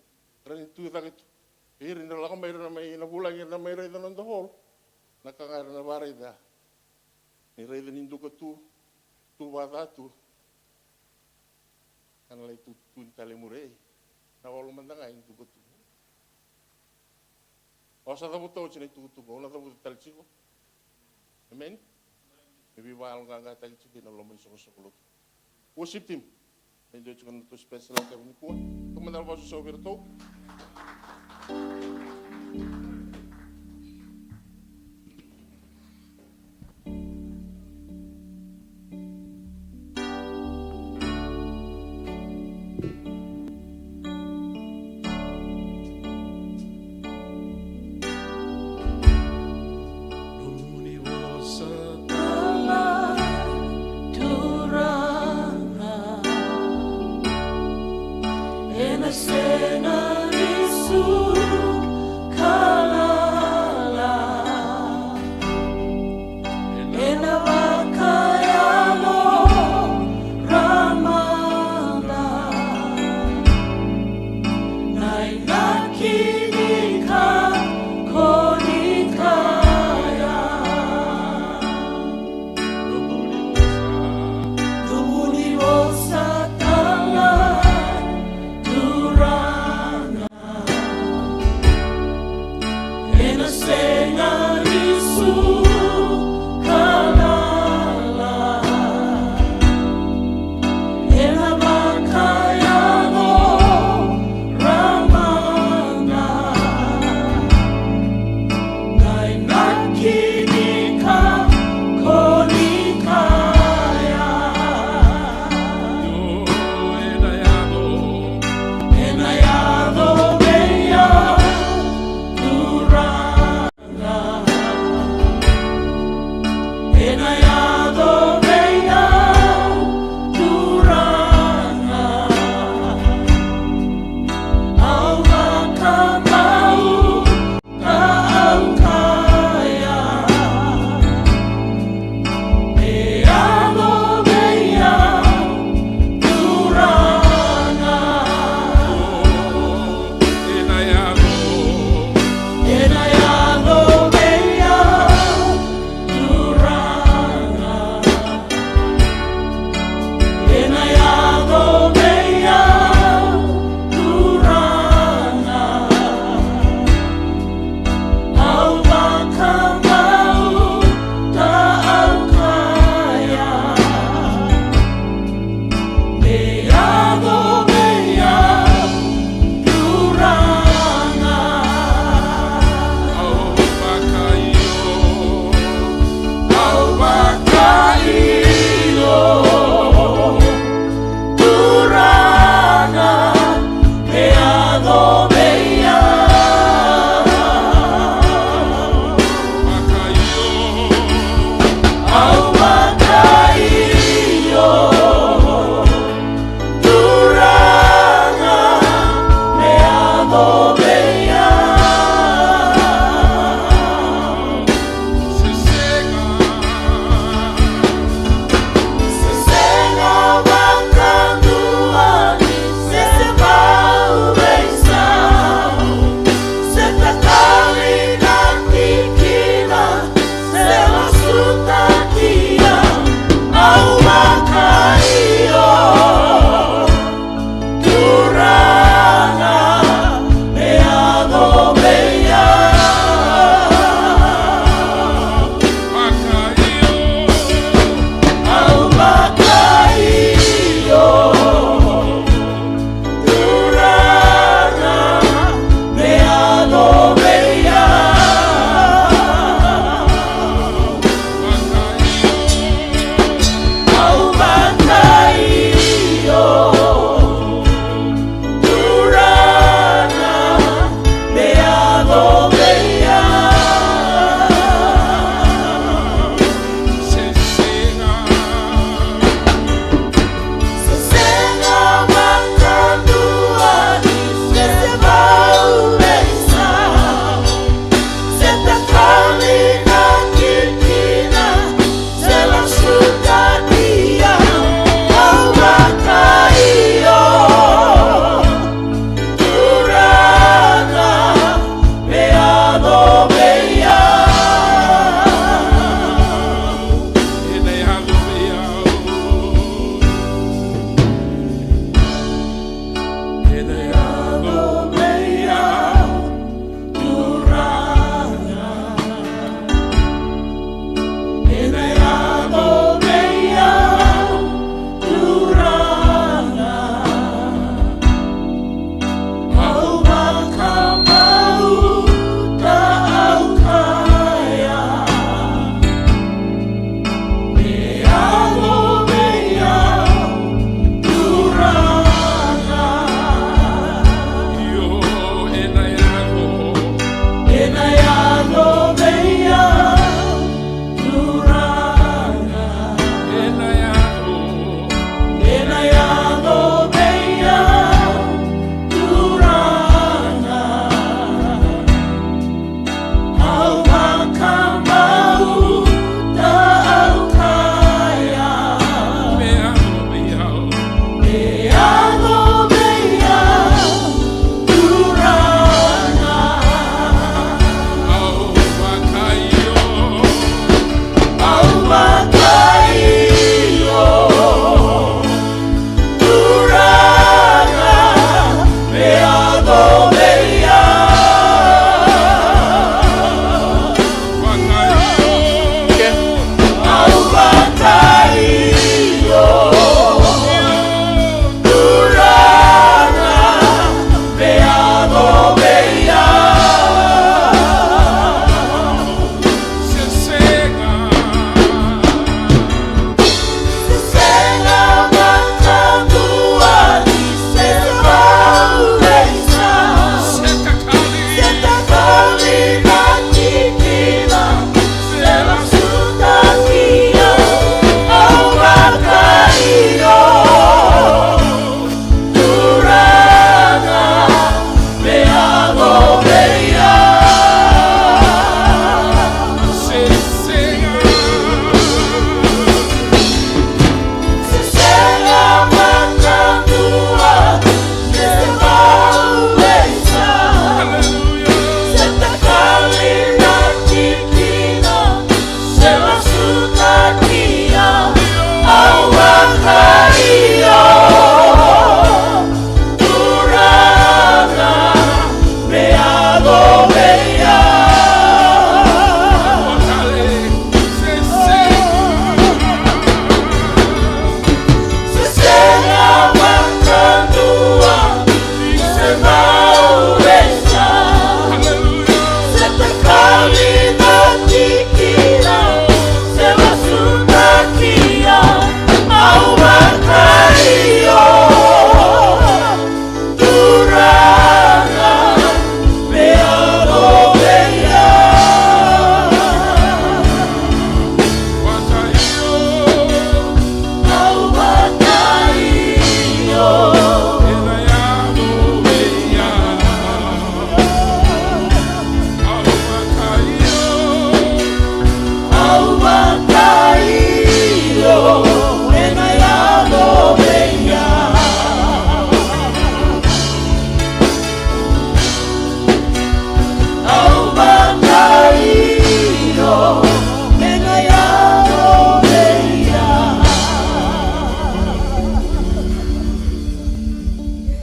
Rere tu ta kitu. Iri na lako mayroon na may nabulang na mayroon na nang dahol. Nakangara na baray da. Niray na nindo ka tu bata tu. Kanalay tu talimure. Nakolo man na nga yung dugo tu. O sa tabo tao sinay tutugo. O na tabo talsiko. Amen? Ibibahal nga nga talsiko. Kinalomay sa kusakulot. Worship team. Medyo chukang na to special ang kami ni Kuwa. Tumanal ba sa sober to? Cena de sul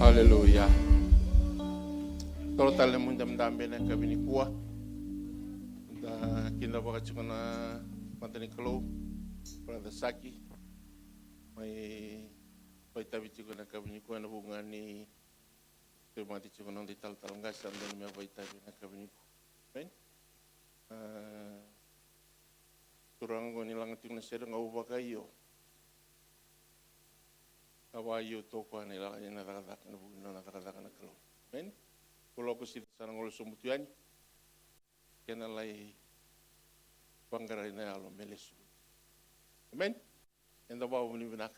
Haleluya. Tolo tale munda mdambe na kabini kuwa. Da kinda baka chukuna mantani kalau. Brother Saki. Mai pai tabi chukuna kabini kuwa na bunga ni te mati chukuna di tal ngasa dan me pai tabi na kabini kuwa. Ben. Turang ko nilang tingna sera ngau baka iyo. Kawayo toko nila kanya natakadak na bugin na natakadak na kalau. Men, kulo ko sila sa nangolo sumutuyan. Kaya nalay panggaray na alo melesu. Amen. Enda ba mo ni binak.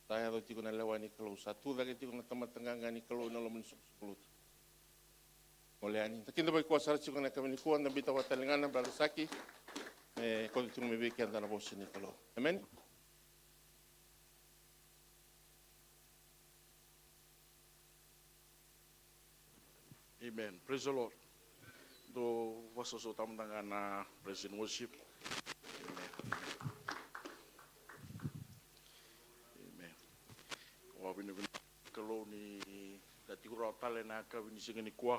Tayo ti ko nalawan ni kalau satu dagi ti ko natamatanganga ni kalau na lamun sukulut. Oleani. Takinda ba kuasa ci ko na kami ni kuan na bitaw talingan na Saki. Ko ti mo bigyan na boss ni kalau. Amen. Amen. Praise the Lord. Do wasoso tamdangan na praise and worship. Amen. Amen. Wabini kalau ni dati ura tale na kabini singani kuah.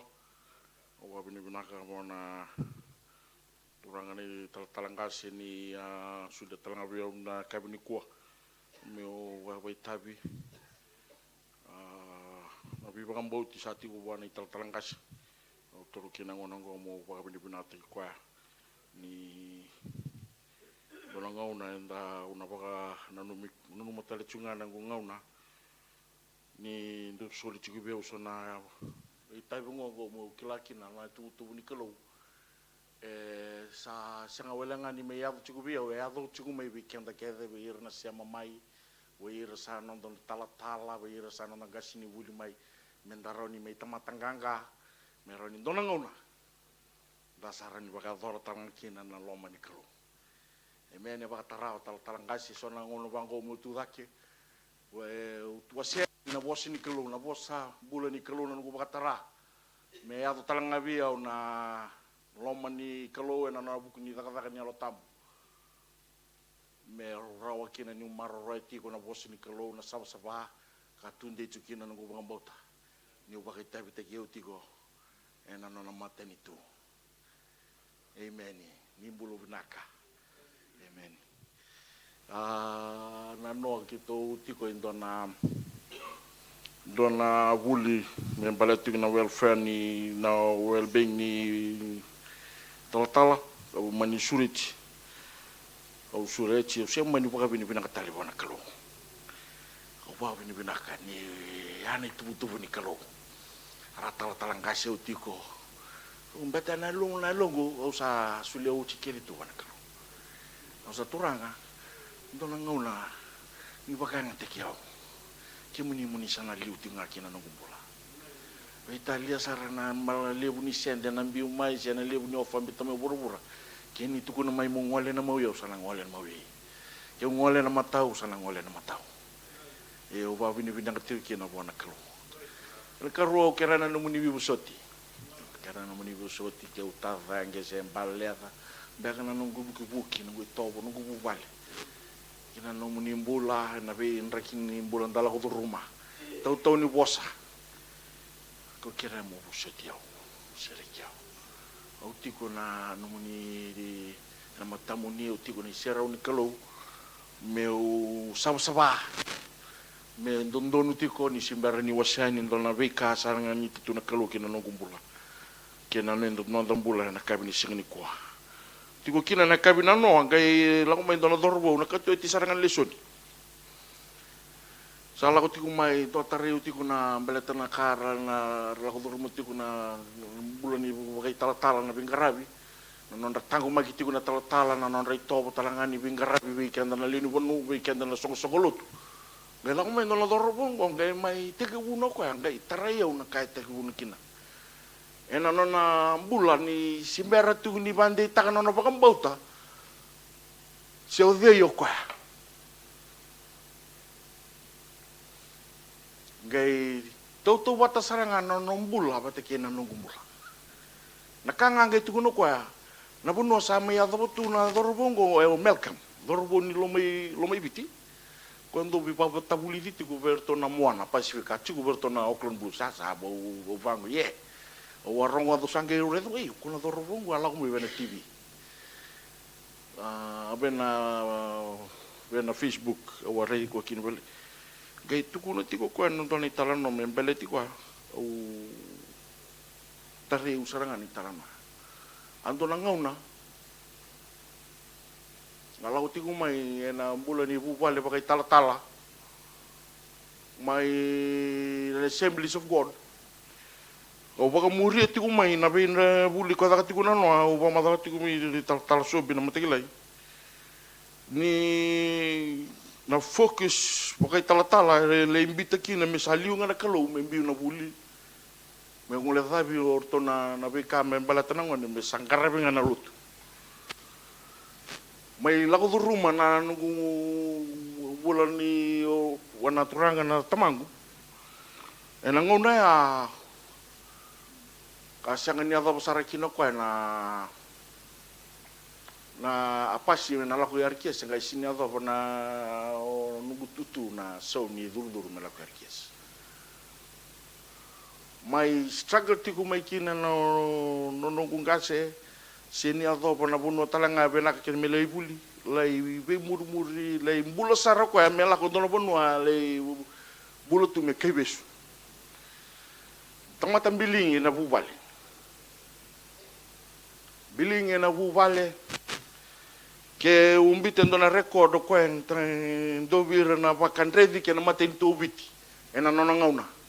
Wabini binaka mona turangan ni talangkasi ni sudah talangabiau na kabini kuah. Meo wabai tabi. Nabi bakang bau ti sati buana ital talangkas. Turu kina ngonong mo baka binibinati kwa ni bolangau na enda una baka nanu matale chunga na ngau na ni ndo soli chigibe usona itai bungo mo kilaki na tu ni kalau sa sanga welanga ni me yavu chigibe o yavu chigumai weekend together we irna siama mai we ir sa nondon tala we ir sa nondon gasini wuli mai mendaroni mai tamatanganga meroni donangona dasarani baka dora tangkina na loma ni kalo amen ya baka tarao talangasi sona ngono bango mutu dake we tuase na bosi ni kalo na bosa bula ni kalo na baka tara me ato talangabi au na loma ni kalo na na buku ni daka ni alotam me rawa kina ni maro raiti ko na bosi ni kalo na saba katunde tukina na ngubang bota ni ubaki tabi tekeu tigo ena nona mateni tu amen ni bulu binaka amen nano kito tiko indona wuli membala tu na welfare ni na well-being ni tala au mani suriti au sureti au mani buka bini binaka talibana kalau au ba bini binaka ni ana tu ni kalau rata talangkasi utiko umbeta na longo usa suleu cikeli tu wana kalau usa turanga ndona ngauna ni bakanga tekiau kimuni sana liu tinga kina nongumbula Italia sarana lebu ni sende na mbiu mai sena lebu ni ofa mbitame burubura kini tukuna mai mongole na mauyo sana ngole na mawi ke ngole na matau sana ngole na matau o ba vini bindang ketir kina bona kalau Karo kerana nomuni busoti. Kerana nomuni busoti ke utava nge sembaleva. Beka na nungu buki nungu tobo nungu bubale. Kina nomuni mbula na be nrakini mbula ndala ko rumah. Tau ni bosa. Ko kera mo busoti au. Serekiau. Au tiko na nomuni di na matamuni au tiko ni serau ni kalau meu saba me dondonu tiko ni simbarani wasani ndona veka saranga ni tutuna kalau kina nongumbula kina nendo nongumbula na kabini singni kwa tiko kina na kabina no ngai lagu main dona dorbo na kato ti sarangan lesoni sala ko tiko mai to tariu tiko na beleta na kara na lagu dormo tiko na bulan ni bagai tala na bingarabi na non tangu magi tiko na tala na non rito talangani bingarabi weekend na linu bonu weekend na songolotu Gela ko may nolodorobong kung gaya may tigabuno ko yan, gaya tarayaw na kahit tigabuno kina. E ano na bulan ni simbera tu ni bandi takan ano bakang bauta. Siya udiyo ko yan. Gai tau wata saranga nombula bate kena nongumbula. Nakanga gai tukuno kwa. Na puno sama ya tu na dorobongo Malcolm. Doroboni lomai biti. Quando vi papa tabuli diti governo na Moana Pacifica, ci governo na Auckland Blues, sa o vango ye. O warongo do sangue redo kuna dorobongo ala como vena TV. Bena Facebook o warei ko kinbele. Gai tukuno tiko ko non toni talano membele tiko o tare usaranga ni talana. Ando na ngauna. Ngalau tiku mai ena bulan ibu wale pakai tala-tala. Mai Assemblies of God. O baka muri tiku mai na bin buli ko tiku na no o ba mata tiku mi tala sobi na matigilai. Ni na focus pakai tala-tala le imbita kina me saliu ngana kalau me mbiu na buli. Me ngule thabi orto na beka me balatanango me sangkara ngana lutu. Mai lago do ruma na nungu bulan ni wana turanga na tamangu. E na ngona ya kasanga ni ava basara kino ko na apasi na lago yarkies nga isini ava na nungu tutu na so ni dur me lago yarkies. Mai struggle tiku mai kina no nungu ngase sini atau pernah bunuh talanga benak kini melai buli, lai be murmuri, lai bulu sarok ya melak untuk bunuh, lai bulu tu me kebes. Tamatan biling na bubale, biling na bubale, ke umbiten dona rekod ko en dobir na pakan ready ke na matin tu ubiti, ena nonangauna.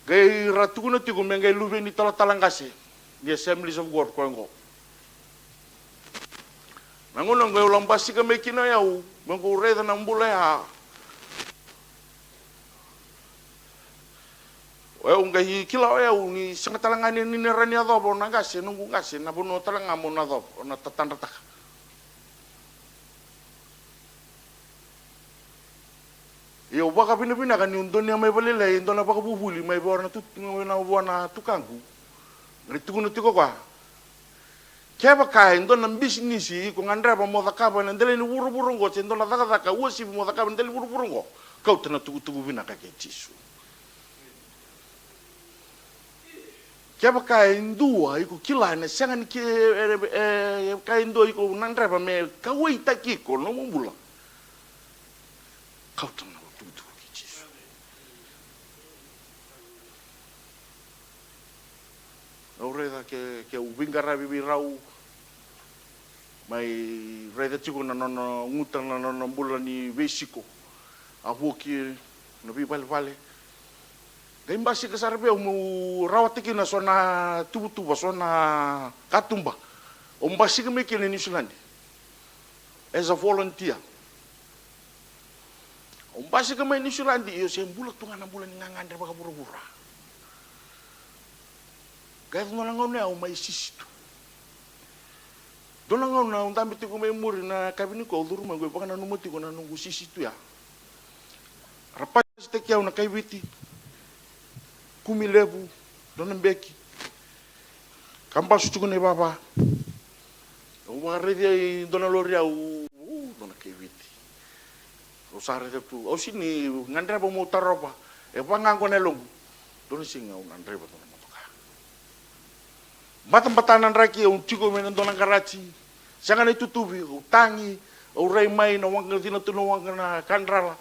Gai ratu kuna tiku mengai luve ni talang kase di Assemblies of God ko ngo. Nangono ngai ulang pasti ka mekina yau, mengko reda nang bula ya. Ngai kila yau ni sangat talangani ni nerani adobo nangase nunggu ngase na bono talangamu na adobo na tatanda tak. Yo baka pina kan yung doon niya may balilay, doon na baka bubuli, may buwan na tukangku. Ngerituko na tiko kwa. Kaya baka doon ng bisnisi, kung andra pa mo takaba, nandali ni buru-burong ko, doon na taka-taka, uwasi mo takaba, nandali buru-burong ko. Kau ta na tugu-tugu bina kakay tisu. Kaya baka indua, iko kila na sangan kaya indua, iko nandra pa may kaway takiko, no mambula. Kau ta na. Aureda ke ubingara bibirau mai reda tiku na nono ngutan na nono bulan ni besiko abuki no bi vale dai mbasi ke sarbe mu rawatiki na sona tubu sona katumba mbasi ke mekene ni Sulandi as a volunteer mbasi ke mai ni Sulandi yo sembula tunga na bulan ngangandre baka buru-buru. Gaya nangau na mai sisitu. Dona ngau na untambi tiku mai muri na kabini ko duru mai gue pakana numoti ko na nunggu sisitu ya. Rapat stek yau na kaibiti. Kumi lebu dona beki. Kampas cuku ne baba. O marredi dona loria dona kaibiti. O sare tu o sini ngandra ba mo taroba. E pangang ko nelong. Dona singau ngandra ba dona. Batang-batanan raki o tiko menan donang Karachi. Sangan itu tubi o tangi o rei mai na wanga dina tu no wanga na kandrala.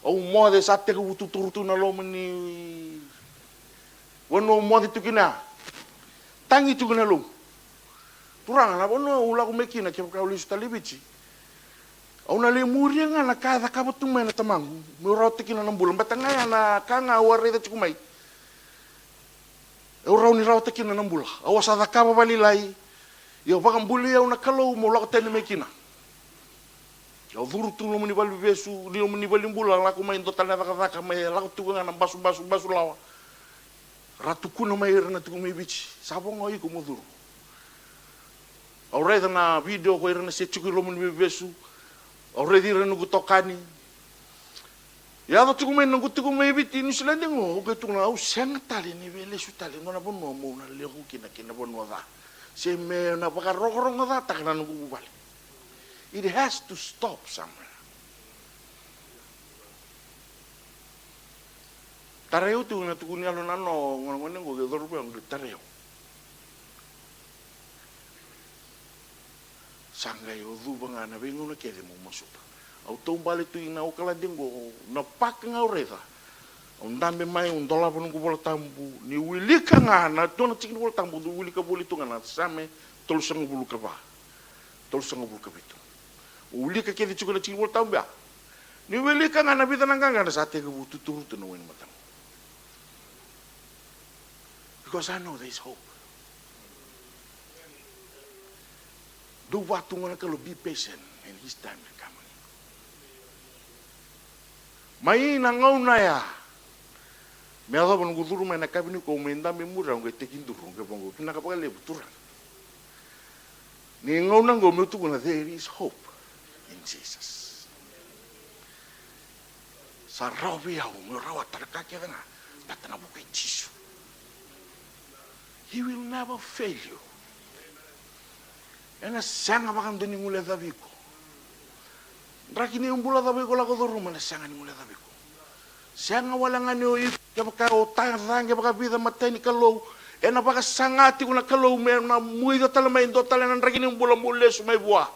O mode sate ko tuturutu na lo meni. Wono mode tu kina. Tangi tu kina lo. Turang na wono ula ko mekina ke ka ulis talibici. O na le muri nga na kada ka batung mai na tamang. Mo rote kina na bulan batanga na kanga warre ta cikumai. Orang ni rawat kina nambula. Awas ada kaba balilai. Yo bakam buli au nakalo mo lak tene mekina. Yo duru tu lo meni bali besu, ni lo meni bali mbula laku main total na taka mai laku tu ngana basu lawa. Ratu kuno mai rena tu mai bici. Sabo ngoi ko mo duru. Au reda na video ko rena se chuki lo meni besu. Au redi rena ku tokani. Ya da tuku mai nangu tuku mai biti New Zealand ngo ke tuna au senga tali ni vele su tali ngona bono mo na le ku kina bono da. Se me na baka rokoro da ta kana ngu bali. It has to stop somewhere. Tareo tu na tuku ni alo nano ngona ngo ke dorbe ngo tareo. Sanga yo du banga na bengo na kede mo masupa. Au tau bale tu ina o kala dengo na pak nga oreza. Au ndambe mai un dola pun ku bola tambu ni wilika nga na tona chikin bola tambu du wilika boli tu nga na same tol sangu bulu ka ba. Tol sangu bulu ka bitu. Wilika kede chukula chikin bola tambu ya. Ni wilika nga na bita nga na sate ke butu turu tu no wen matang. Because I know there is hope. Do waktu ngana kalau be patient and his time will come. Mai na ngau na ya. Me ada pun guduru mai na kabini ko menda me mura ngai tekin duru ngai bongo kina ka pagale butura. Ni ngau na ngo metu kuna there is hope in Jesus. Sa rawi au me rawa tarka ke na tatana bukai Jesus. He will never fail you. Ena sanga makan deni ngule dabiko. Rakini umbula dabiko la ko doruma na sanga ni ngule dabiko. Sanga wala ngani o ke baka o tanga baka vida mateni kalau ena baka sangati kuna kalau me na muida talama indo talana rakini umbula mule sumai bua.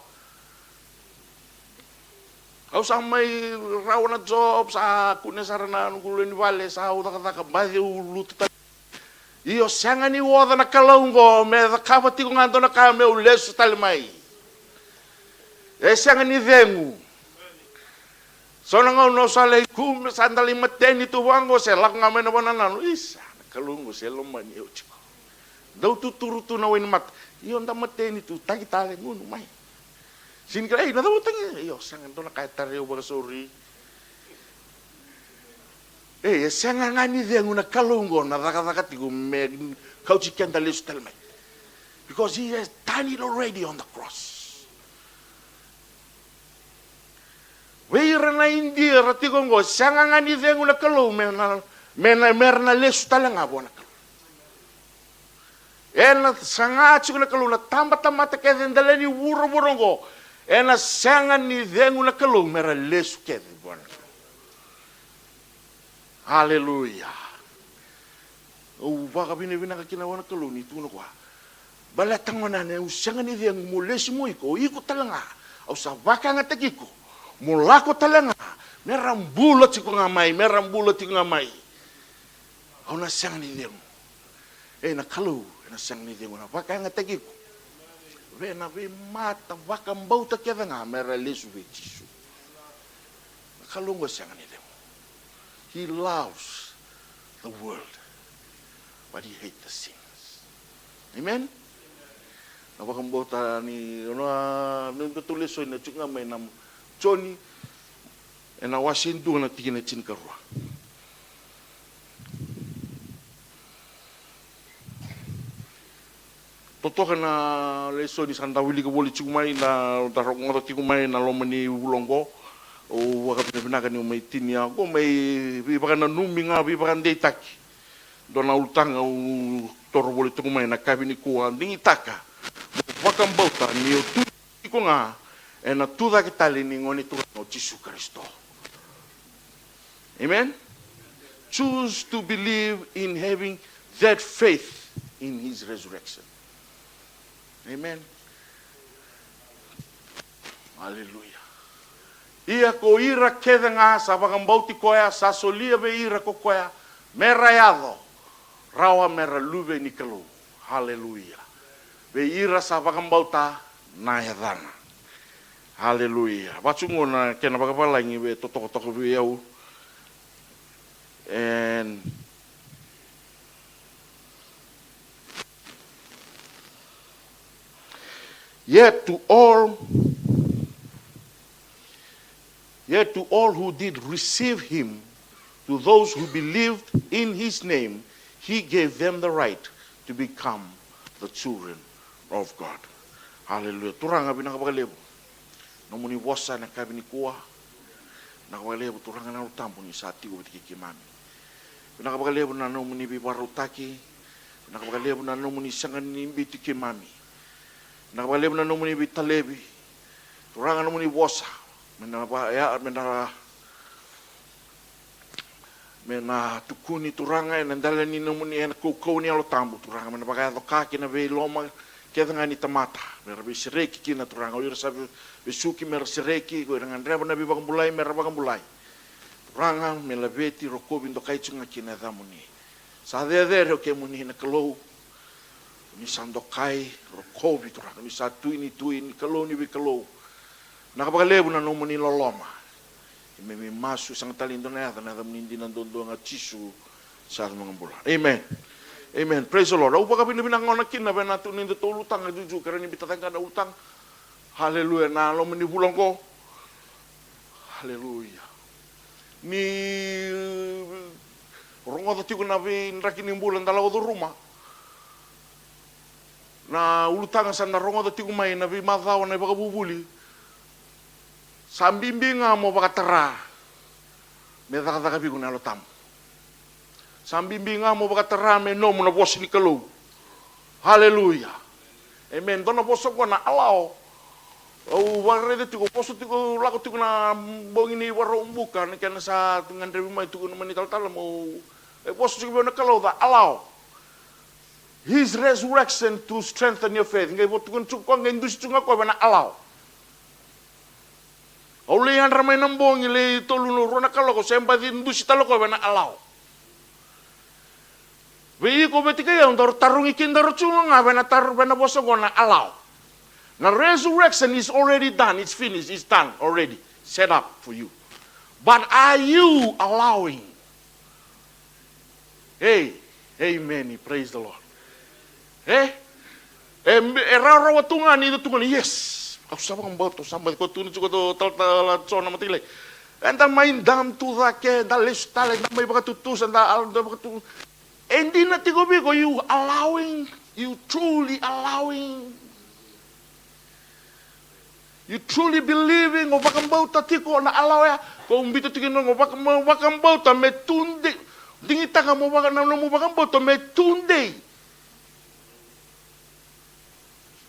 Au samai rawana job sa kuna sarana ngulu ni vale sa uda kata badi ulutu. Iyo sanga ni woda na kalongo me da kafati ko ngando na ka me ulesu talmai. Sanga ni vengu. Sona ngau no sale kum sandali mateni tu wango se lak ngame na banana isa kalongo se lomani o chiko. Dau tu turu tu na wen mat. Iyo nda mateni tu tagi tale ngunu mai. Sin krai na dau tangi iyo sanga ndo na ka tareo ba sori. Sanga ngani vengu na kalongo na daka tigu me kauchi kenda lesu talmai. Because he has done it already on the cross. Weira na India ratigongo sanga ngani vengu na kalongo merna lesu talanga bona kalongo. Ena sanga chiku na kalongo na tamba kede ndaleni wuro borongo. Ena sanga ni vengu na kalongo merna lesu kede bona. Haleluya. Waka bine ka kina wana kaloni tu no kwa. Bala tangona ne usanga ni dia mulesi mo iko talanga. Au sa waka ngata kiko. Mulako talanga. Merambula tiko ngamai, Au na sanga ni dia. Na kalu, na sanga ni dia na waka ngata kiko. Vena ve mata waka mbauta keva nga mera lesu ve Jesu. Kalungo sanga ni dia. He loves the world, but he hates the sinners. Amen? Napakambota ni nung katuliso na chunga may nam Johnny na wasindu na tigina chinkarwa. Totoka na leso ni sanda wili ka boli chumai na darok ngata tikumai na lomani ulongo. O waka pinapinaka ni umay tinia ko may bibaka na numinga bibaka ndey taki do na ultanga u toro boli tu kumay na kabini kuha ndingi taka waka mbauta ni o tu ko nga na tuda kitali ni ngoni tu no Jesu Kristo. Amen. Choose to believe in having that faith in his resurrection. Amen. Hallelujah. Ia ko ira keda nga sa bagambauti koya sa solia be ira ko koya merayado rawa mera lube ni kalu. Haleluya. Be ira sa bagambauta na yadana. Haleluya. Batsungo na kena bagapalangi be totoko be yau. And yet to all who did receive him, to those who believed in his name, he gave them the right to become the children of God. Hallelujah. Turanga binang kapagalebo. Namuni wasa na kabini kuwa. Nakapagalebu turanga na utampo ni sa tigo bitiki mami. Nakapagalebu na no muni bibarutaki. Nakapagalebu na no muni sangan ni bitiki mami. Nakapagalebu na no muni bitalebi. Turanga no muni bosa. Mena tukuni turanga e nandala ni no muni ena koukou ni alo tambo turanga mena bagaya do kaki na vei loma kedanga ni tamata. Mera be sireki kina turanga ira sabe besuki mera sireki ko dengan reba na bibang bulai mera bagam bulai. Turanga mela veti rokobi ndo kaitsunga kina da muni. Sa de ke muni na kalou. Ni sandokai rokobi turanga ni satu ini kalou ni bi kalou. Nakapagalebu na no muni loloma. Memi masu sang talindo na muni nandondo nga chisu sa mga bula. Amen. Amen. Praise the Lord. Upa ka pinabinang ngona kin na benatu nindo to utang juju karena bitatan ka na utang. Haleluya. Na lo meni bulang ko. Haleluya. Ni rongo to tiku na bin rakin bulan dalaw do rumah. Na ulutang sa na rongo to tiku mai na bi mathaw na bakabubuli. Sambimbinga mo bakatara. Me taka bigo na lotam. Sambimbinga mo bakatara me no mo na boss ni kalou. Hallelujah. Amen. Dona boss ko na alao. O warre de tiko poso tiko lako tiko na bongini waro umbuka ni kana sa tungan rebi mai tiko na manital tala mo boss tiko na kalou da alao. His resurrection to strengthen your faith. Ngai bo tiko ko ngai ndus tunga ko na alao. Ole yang ramai nambong ile tolunu rona kalau ko semba dindu sitalo ko bana alao. Wei ko betika yang tarungi kindar cunga bana bana boso na alao. Na resurrection is already done, it's finished, it's done already, set up for you. But are you allowing? Hey, amen, praise the Lord. Era watungan itu tungan, yes. Aku sama kembali sampai kau tunu juga tu tal zona matile. Anda main dam tu zake dalis tale namai baga tutus anda al baga tu. Endi na tigo bigo you allowing, you truly allowing, you truly believing obakambau tatiko na allow ya. Kau umbito tikin obakambau ta metunde. Dingita kamu obakambau ta metunde.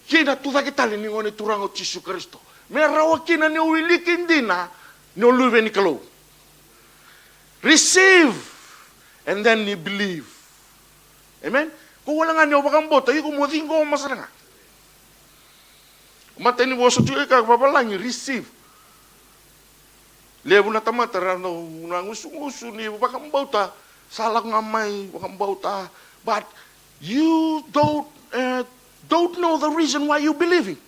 Kina tu zake tali ni ngone turango Yesu Kristo. Merawa kina ni uilikin dina ni uluwe ni kalau. Receive and then you believe. Amen. Kung wala nga ni obakang bota, yung kumuting ko masaranga. Mata ni boso tuyo ka papalangi receive. Lebu na tamata rano ngusu ni obakang bota, salang ngamay obakang bota, but you don't know the reason why you believing.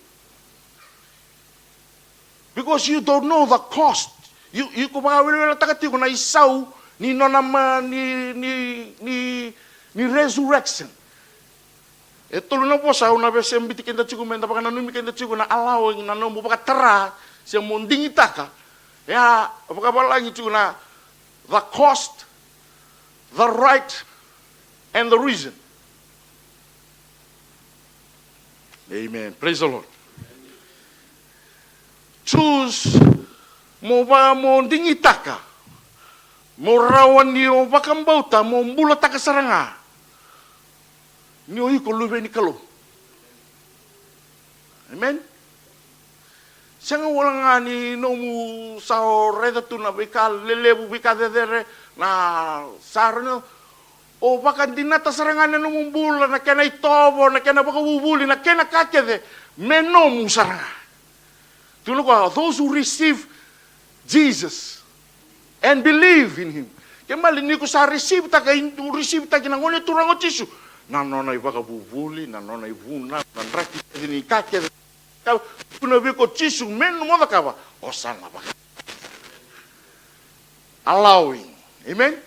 Because you don't know the cost. You kumawala takati ko na isaw ni nonama ni resurrection. Ito na po sa una vez bitikin da chiku menda baka nanumikin da chiku na allowing na no mo baka tara siya monding itaka. Ya baka balangi chiku na the cost, the right, and the reason. Amen. Praise the Lord. Choose mo ba mo dingitaka. Mo rawan niyo bakang bauta mo mbulata ka saranga. Niyo iko lube ni kalo. Amen. Sanga wala nga ni no mu sa reda tu na bikal lelebu bikadere na sarno. O baka dinata sarangan na mumbula na kena itobo na kena baka bubuli na kena kakede meno mu saranga. Tuno ko those who receive Jesus and believe in him. Kembali ni ko sa receive ta kinangone turango Yesu. Nanona ibaka bubuli, nanona ibuna, nanraki ni kakede. Ka puno biko Yesu meno mo ka ba? Osana baka. Allowing. Amen.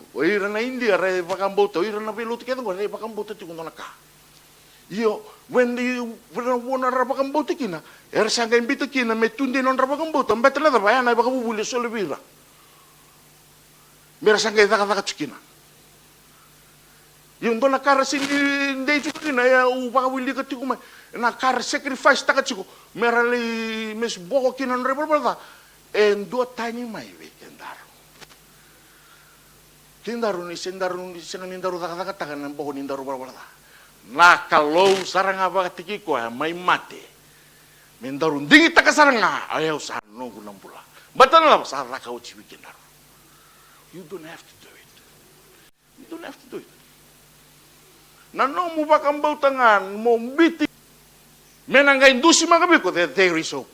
Oira na India re bakambota, oira na Beluti kedo re bakambota tu kono naka. Yo when you wanna ra bakambota kina, sanga imbita kina metunde non ra bakambota, mbetela da bayana bakabubule solebira. Mera sanga daka chikina. Yung dona kara sindi ndei chukina ya u bakabuli ka tikuma na kara sacrifice taka chiko. Mera le mes boko kina re balbala. En dua tani mai we kendaru. Kendaru ni senang nindaru taka takan nan pohon nindaru bala. Na kalau sarang apa tiki ko mai mate. Mendaru dingi taka saranga ayo sa nunggu nampula. Batan lah sarang kau ciwi kendaru. You don't have to do it. You don't have to do it. Nano mo bakang bautangan mo biti. Menangga indusi makabiko there is hope.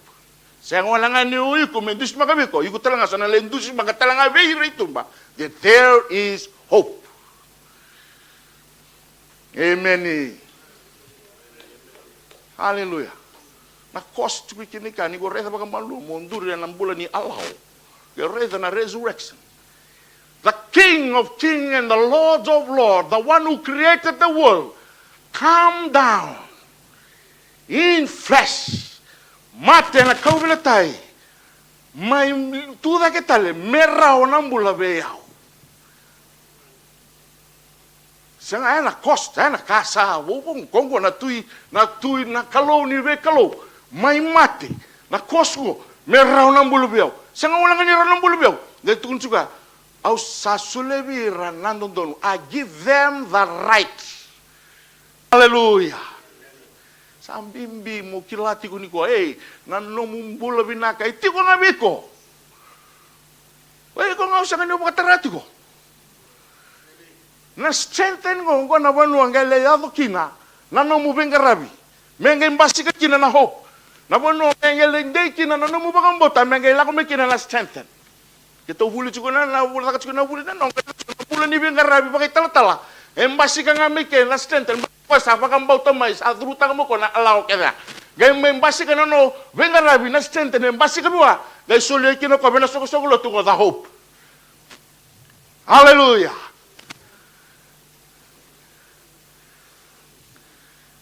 Saya ngalangan ni uy ko indusi makabiko. Iku talanga sana le indusi makatalanga veiro itu ba. That there is hope. Amen. Hallelujah. Na cost kini kan iku reza bakang malu mundur yang 6 bulan ni Allah. Ke reza na resurrection. The King of Kings and the Lord of Lords, the one who created the world, come down in flesh. Mate na kau bilatai. Mai tuda ke tale merau nambula beyau. Sanga na cost, na kasa, wong kongo na tui na kalau ni be kalau. Mai mate na kosko merau nambula beyau. Sanga wala ngani nambula beyau. Dai tukun juga. Au sasulebi ranandon. I give them the right. Hallelujah. Sambimbi mo kilati ko niko. Nano mumbula binaka. Iti ko nga biko. Ko nga usang kanyo pakatarati ko. Na strengthen ko na banu ang galayado kina. Nano mo bengarabi. Menga imbasi ka kina na hope. Na banu ang galayday kina. Nano mo bakang bota. Menga ilako may kina na strengthen. Kita uvuli cukup na uvuli tak cukup na uvuli na nong uvuli ni biar rabi pakai tala. Embasi kang amike na strengthen pas apa kang bau tamai adru tang mo ko na alaw kaya. Gay embasi kang no venga rabi na strengthen embasi kedua. Gay suli kino ko bena soko lo tungo the hope. Hallelujah.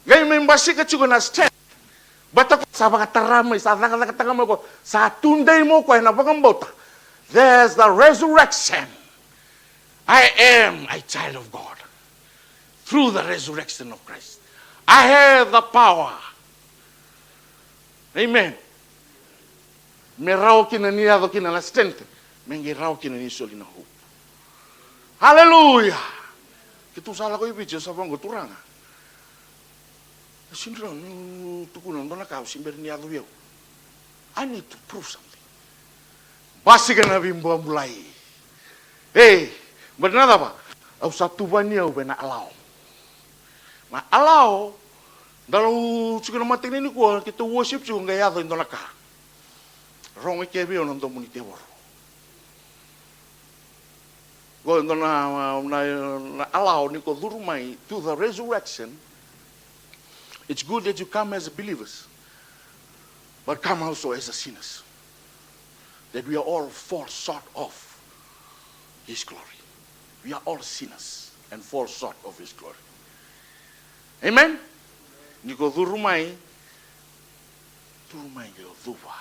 Gay embasi ka cukup na strength. Bata ko sa pagataramay sa nakatanga mo ko sa tunday mo ko na bakang bauta. There's the resurrection. I am a child of God. Through the resurrection of Christ. I have the power. Amen. Merao kina niya do kina na strength. Mengirao kina ni soli na hope. Hallelujah. Kitu salah ko ibicho sa banggo turanga. Sindro no tukunan do na kau simber niya do yo. I need to prove something. Basi ka na bimbo mulai. Benar apa? Au satu banya ube na alaw. Na alaw, dalau cikgu mati ni ko kita worship cikgu gaya do indonaka. Rong ikebe onon do muni tebor. Go indona na alaw ni ko durumai to the resurrection. It's good that you come as believers, but come also as a sinners. That we are all fall short of His glory. We are all sinners and fall short of His glory. Amen? Niko durumai yo duwa.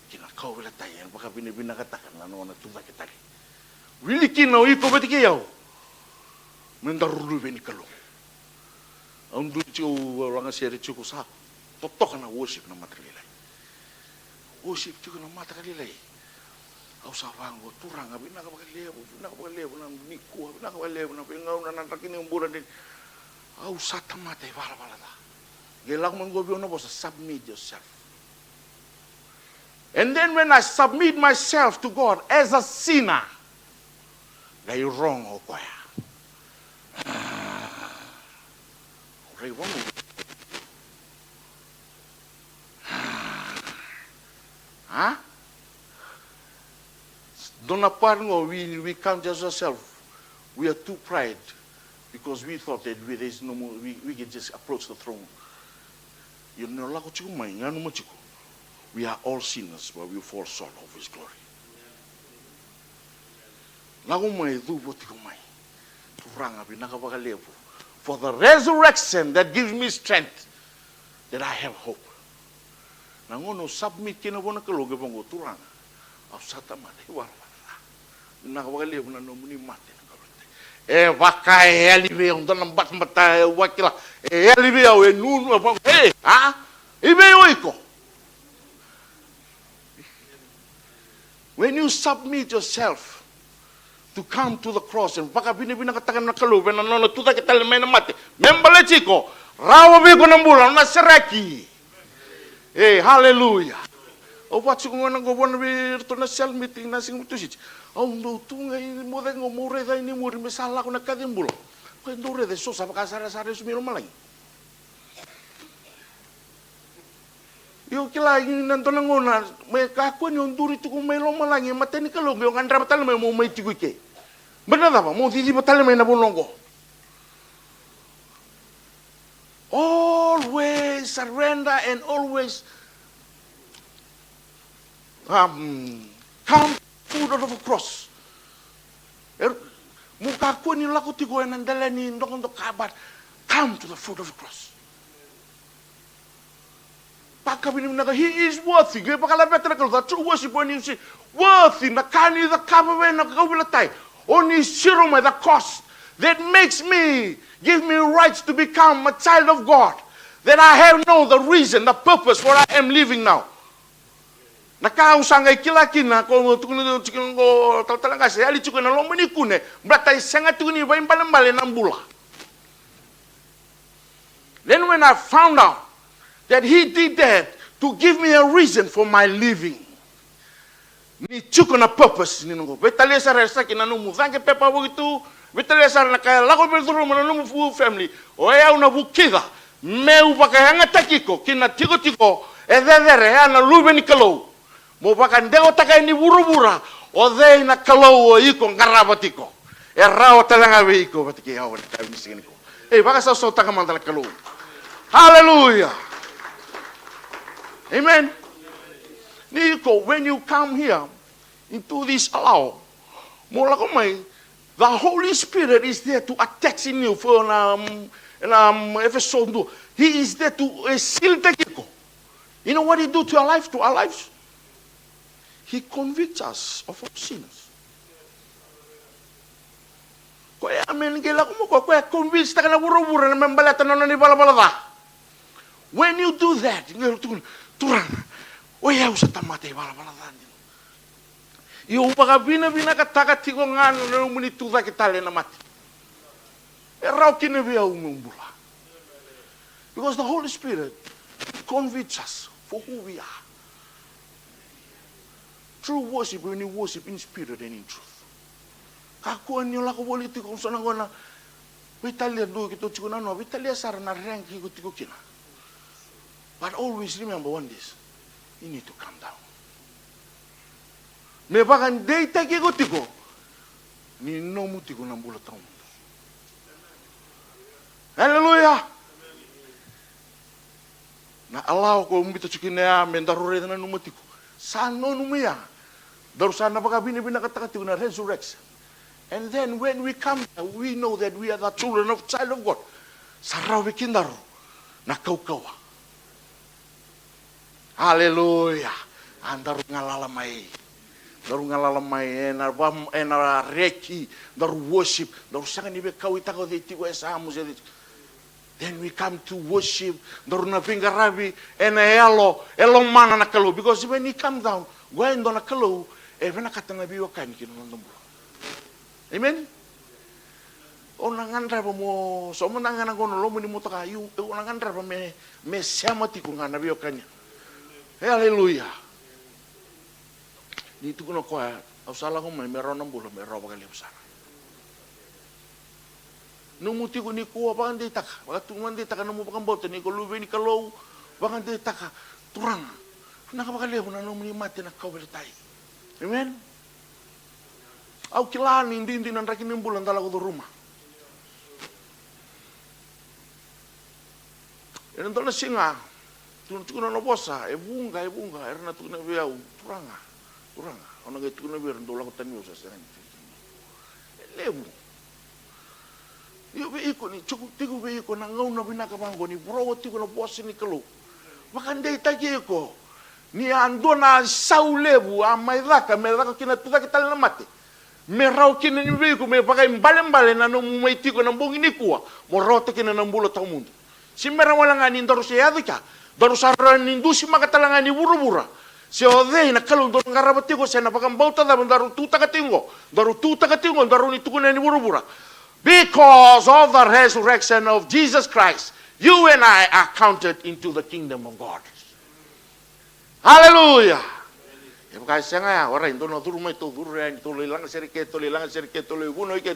Kina kau bila tayan baka bina katakan lano na tuwa kitari. Wili kina iko betike yau. Mendarulu beni kalau. Undu ciu orang seri ciu sa. Totok na worship na matrilai. Worship juga na mata kali lagi. Au sabang go turang abi na ka lebu na niku abi na ka lebu na pengau na nakini umburan din. Au sata mata bala da. Gelak man go bi ono bosa submit yourself. And then when I submit myself to God as a sinner, they wrong o kwaya. Ray wrong. Huh? Don't apparently we count as ourselves. We are too pride because we thought that there is no more, we can just approach the throne. You know, we are all sinners, but we fall short of His glory. For the resurrection that gives me strength, that I have hope. Nangono submit kina bona kaloge bongo turanga. Au sata mate wala. Nakawali na nomuni mate na kabate. Vakai elive on dan bat mata wakila. Elive o nunu bongo. Ibe oiko. When you submit yourself to come to the cross, and baka bini-bina katakan na kalu, bena nono tuta kita lemay na mati. Membala chiko, rawa biko ng bulan, na seraki. Hallelujah. O watsu ko nga nang gawon na to na cell meeting na sing mutusit. No tunga ini mo dai ngomore dai ni muri mesala ko na kadimbulo. Ko ndore de so sa baka sara-sara sumiro malay. Yo kila ingin nanto nangona, may kakon yung duri tu kung may loma lang, yung matani ka long, yung andra matala may mo may tigoy ke. Benar apa? Mo titi matala may nabulong ko. Always surrender and always come food out of a cross. Mo kakon yung lako tigoy nandala ni ndok kabat, come to the foot of the cross. He is worthy. The true worship when you say worthy, nakani the kabawe nakawilatay. Only shiroma the cost that makes me, give me rights to become a child of God. That I have the reason, the purpose for I am living now. Nakausangay kilakina ko tukuno ko talaga kasi ali tukuna lomani kune bratay sanga tukuni ba imbalambale ng bula. Then when I found out that he did that to give me a reason for my living. Ni chuko na purpose ni nungo. Betalesa resa kina numu zange pepa begitu. Betalesa na kaya lago berduru mana numu fu family. Oya una bukida. Meu baka hanga takiko kina tiko edere ana lube ni kalau. Mo baka ndego taka ni buru-bura. Ode na kalau o iko ngarabatiko. Errao talanga veiko batiki hawa tayo ni siniko. Baka sa so taka mandala kalau. Hallelujah. Amen. Nico, when you come here into this allow, the Holy Spirit is there to attach in you for episode 2. He is there to seal the kiko. You know what he do to our life, to our lives? He convicts us of our sins. Kaya amen gila ko mo kaya convinced ka na buru-buru na membalata na ni bala-bala. When you do that, turang, oya usah tamate bala-bala. Iyo baka bina katakat tiko nga no muni tuza kitale na mati. Erau kini biya umumbula. Because the Holy Spirit convicts us for who we are. True worship when you worship in spirit and in truth. Kakuan nyo lako boliti kung saan ako na Vitalia do kito tiko na no Vitalia sara na rank ko tiko kina. But always remember one this. You need to calm down. Me bagan data kiko tiko. Ni no mu tiko ng bulat taon. Hallelujah. Na Allah ko umbito chukina mendarure na numutiko. Sano numia. Daru sana baka bina katakatiko na resurrection. And then when we come, we know that we are the children of child of God. Sarawi kindaro na kaukawa. Hallelujah. Andaru ngalalamay. Daru ngalalamay ena reki, daru worship, daru sanga nibe kawita ko de tigo esamu se. Then we come to worship, daru na pingarabi ena elo mana na kalu, because when he come down, gwendo na kalu, vena katanga biwa kan kinondom. Amen. O nangandra ba mo so mo nangana gono lo mo ni mo taka yu o nangandra ba me siamati ko ngana biyo kanya. Hallelujah. Ni tu kuno ko au sala ko me ro nang bulo me ro ba kali usara. No muti ko ni ko ba ande taka. Ba tu mande taka no mo pa kambote ni ko lube ni kalo ba ande taka turang. Nakabakali ko na no mo ni mate na kaweltai. Amen. Au kilani hindi nan rakin bulan talaga do rumah. Eren tona singa. Tuna no bosa, bunga, erna tuna biau, turanga. Ona ge tuna biar ndola ko tanyo sa sen. Lebu. Yo be iko ni chuku tigo be iko na ngau na binaka bango ni bro tigo na bosa ni kalo. Makandai tagi ko. Ni andona saulebu amai daka kina tuda kita na mate. Merau kina ni biku me pakai mbale na no mai tiko na bongi ni kuwa mo rote kina na mbulo ta mundo si mera wala nga ni ndoro se adika daru sarra ni ndusi makatalangan ni buru-bura Se o dei na kalau do ngarabati ko se na pakam bauta da daru tu takatingo daru ni tukune ni burubura. Because of the resurrection of Jesus Christ, you and I are counted into the kingdom of God. Hallelujah. Ya bukai senga ya ora indo no turu mai to turu ya to lelang serike to buno ike.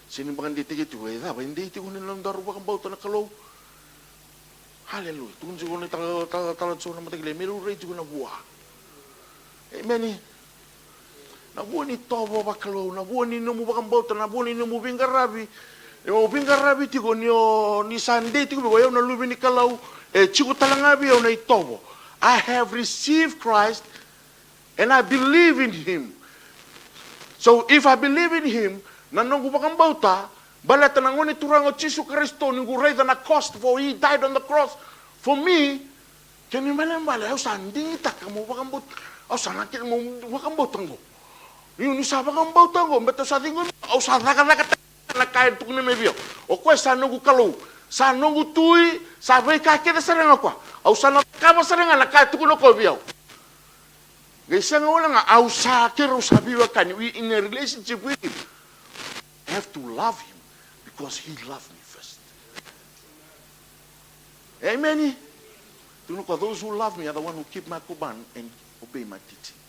Sini bagan ditigi tu eda ba indi ti kunin lang daru pakam bauta na kalau. Hallelujah. Tunggu juga ni talat so na matagle meru rei juga na buah. Amen. Na buah ni tobo bakalo, na buah ni nomu bakam bauta, na buah ni nomu bingarabi. Mo bingarabi ti ko ni Sunday ti ko yo na lubi ni kalau chiku talangabi yo na itobo. I have received Christ and I believe in him. So if I believe in him, nanong bakam bauta, bala tanangoni turango Jesu Kristo ni gurai na cost for he died on the cross for me. Kani malambala au sandi tak mo bakambot. Au sanakin mo bakambot ngo. Ni sa bakambot ngo beto sa tingon au sa naka na kain tukne mebio. O ko sa no kalau sa no tui sa vai ka ke sereng ko. Au sa na ka ba sereng na ka tukuno ko bio. Gesa ngola nga au sa ke ro sa biwa kan we in a relationship with him. I have to love him. Because he loved me first. Amen. You know, those who love me are the one who keep my command and obey my teaching.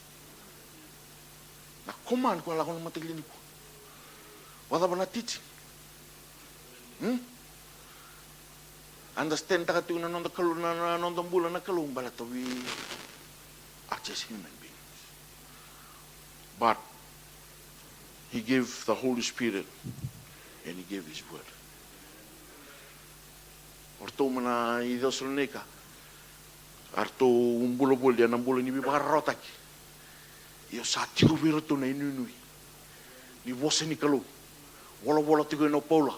Na command ko lakon matiglini ko. Wala ba na teaching? Understand taka tu na nonda kalu na nonda bulan na kalu balato we are just human beings. But he gave the Holy Spirit. And he gave his word. Orto mana i Thessalonica. Arto umbulo dia nambulo ni bibaka rotaki. Iyo sa tiku biro to na inunui. Ni wose ni kalu. Wala tiku no Paula.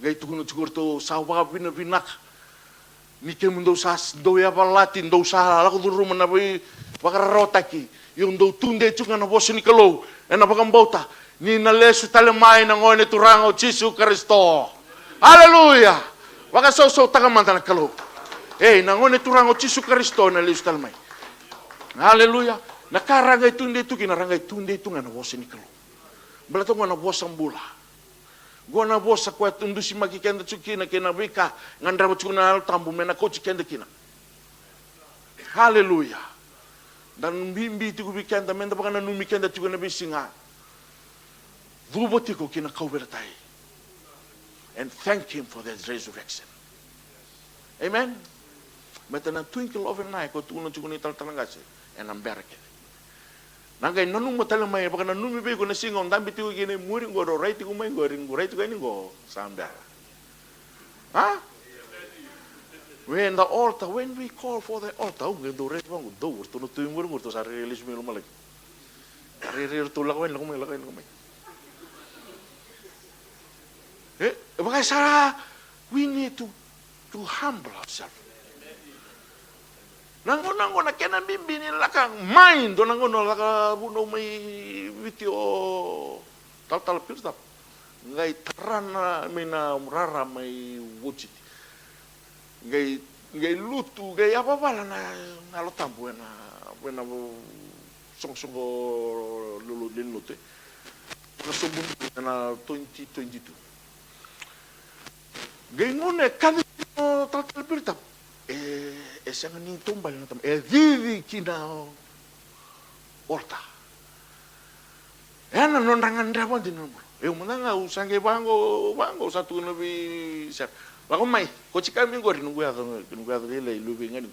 Gai tuku no tiku to sa baka binak. Ni ke mundo sa do ya balatin do sa la ko duru mana bi baka rotaki. Yung do tunde tuku na wose ni kalu. Na baka mbauta. Ni nalesu talemai na ngone turango Jesu Kristo. Hallelujah. Waka so takamanta na kalau. Na ngone turango Jesu Kristo na lesu talemai. Hallelujah. Nakarangay tunde tu kinarangay tunde tu nga na bosa ni kalau. Balato nga na bosa mbula. Gua na bosa kwa tundusi makikenda tsukina kina bika ngandra tsukuna tambu mena ko tsikenda kina. Hallelujah. Dan bimbi tu bikenda menda baka na numikenda tsukuna bisinga. Vubotiko kina kaubertai. And thank him for that resurrection. Amen. Meta na twinkle of an eye ko tuno chukuni talangase and I'm barricade. Nangay nanu matala mai baka nanu mi be ko na singon dambi tiku kine muri ngoro right ko mai ngorin right ko ni go samba. Huh? When we call for the altar, we do right bang do to no tuimur ngurto sa release mi lumalagi. Ari to lakoy lakoy. We need to humble ourselves. Nango na kena bimbini lakang mind do nango laka buno may video tal pilsap. Ngai tarana mina rara may wuchi. Ngai lutu ngai apa bala na lo tambu na buena song lulu linute. Kasubun na 2022. Gengone kami tal pilsap. Sangan ni tumbal na tam. Vivi kina orta. Yan non rangan drawan din mo. Umana nga usange bango satu nabi sir. Bako mai, kochi kami ngori nunggu ya lele lubi ngani.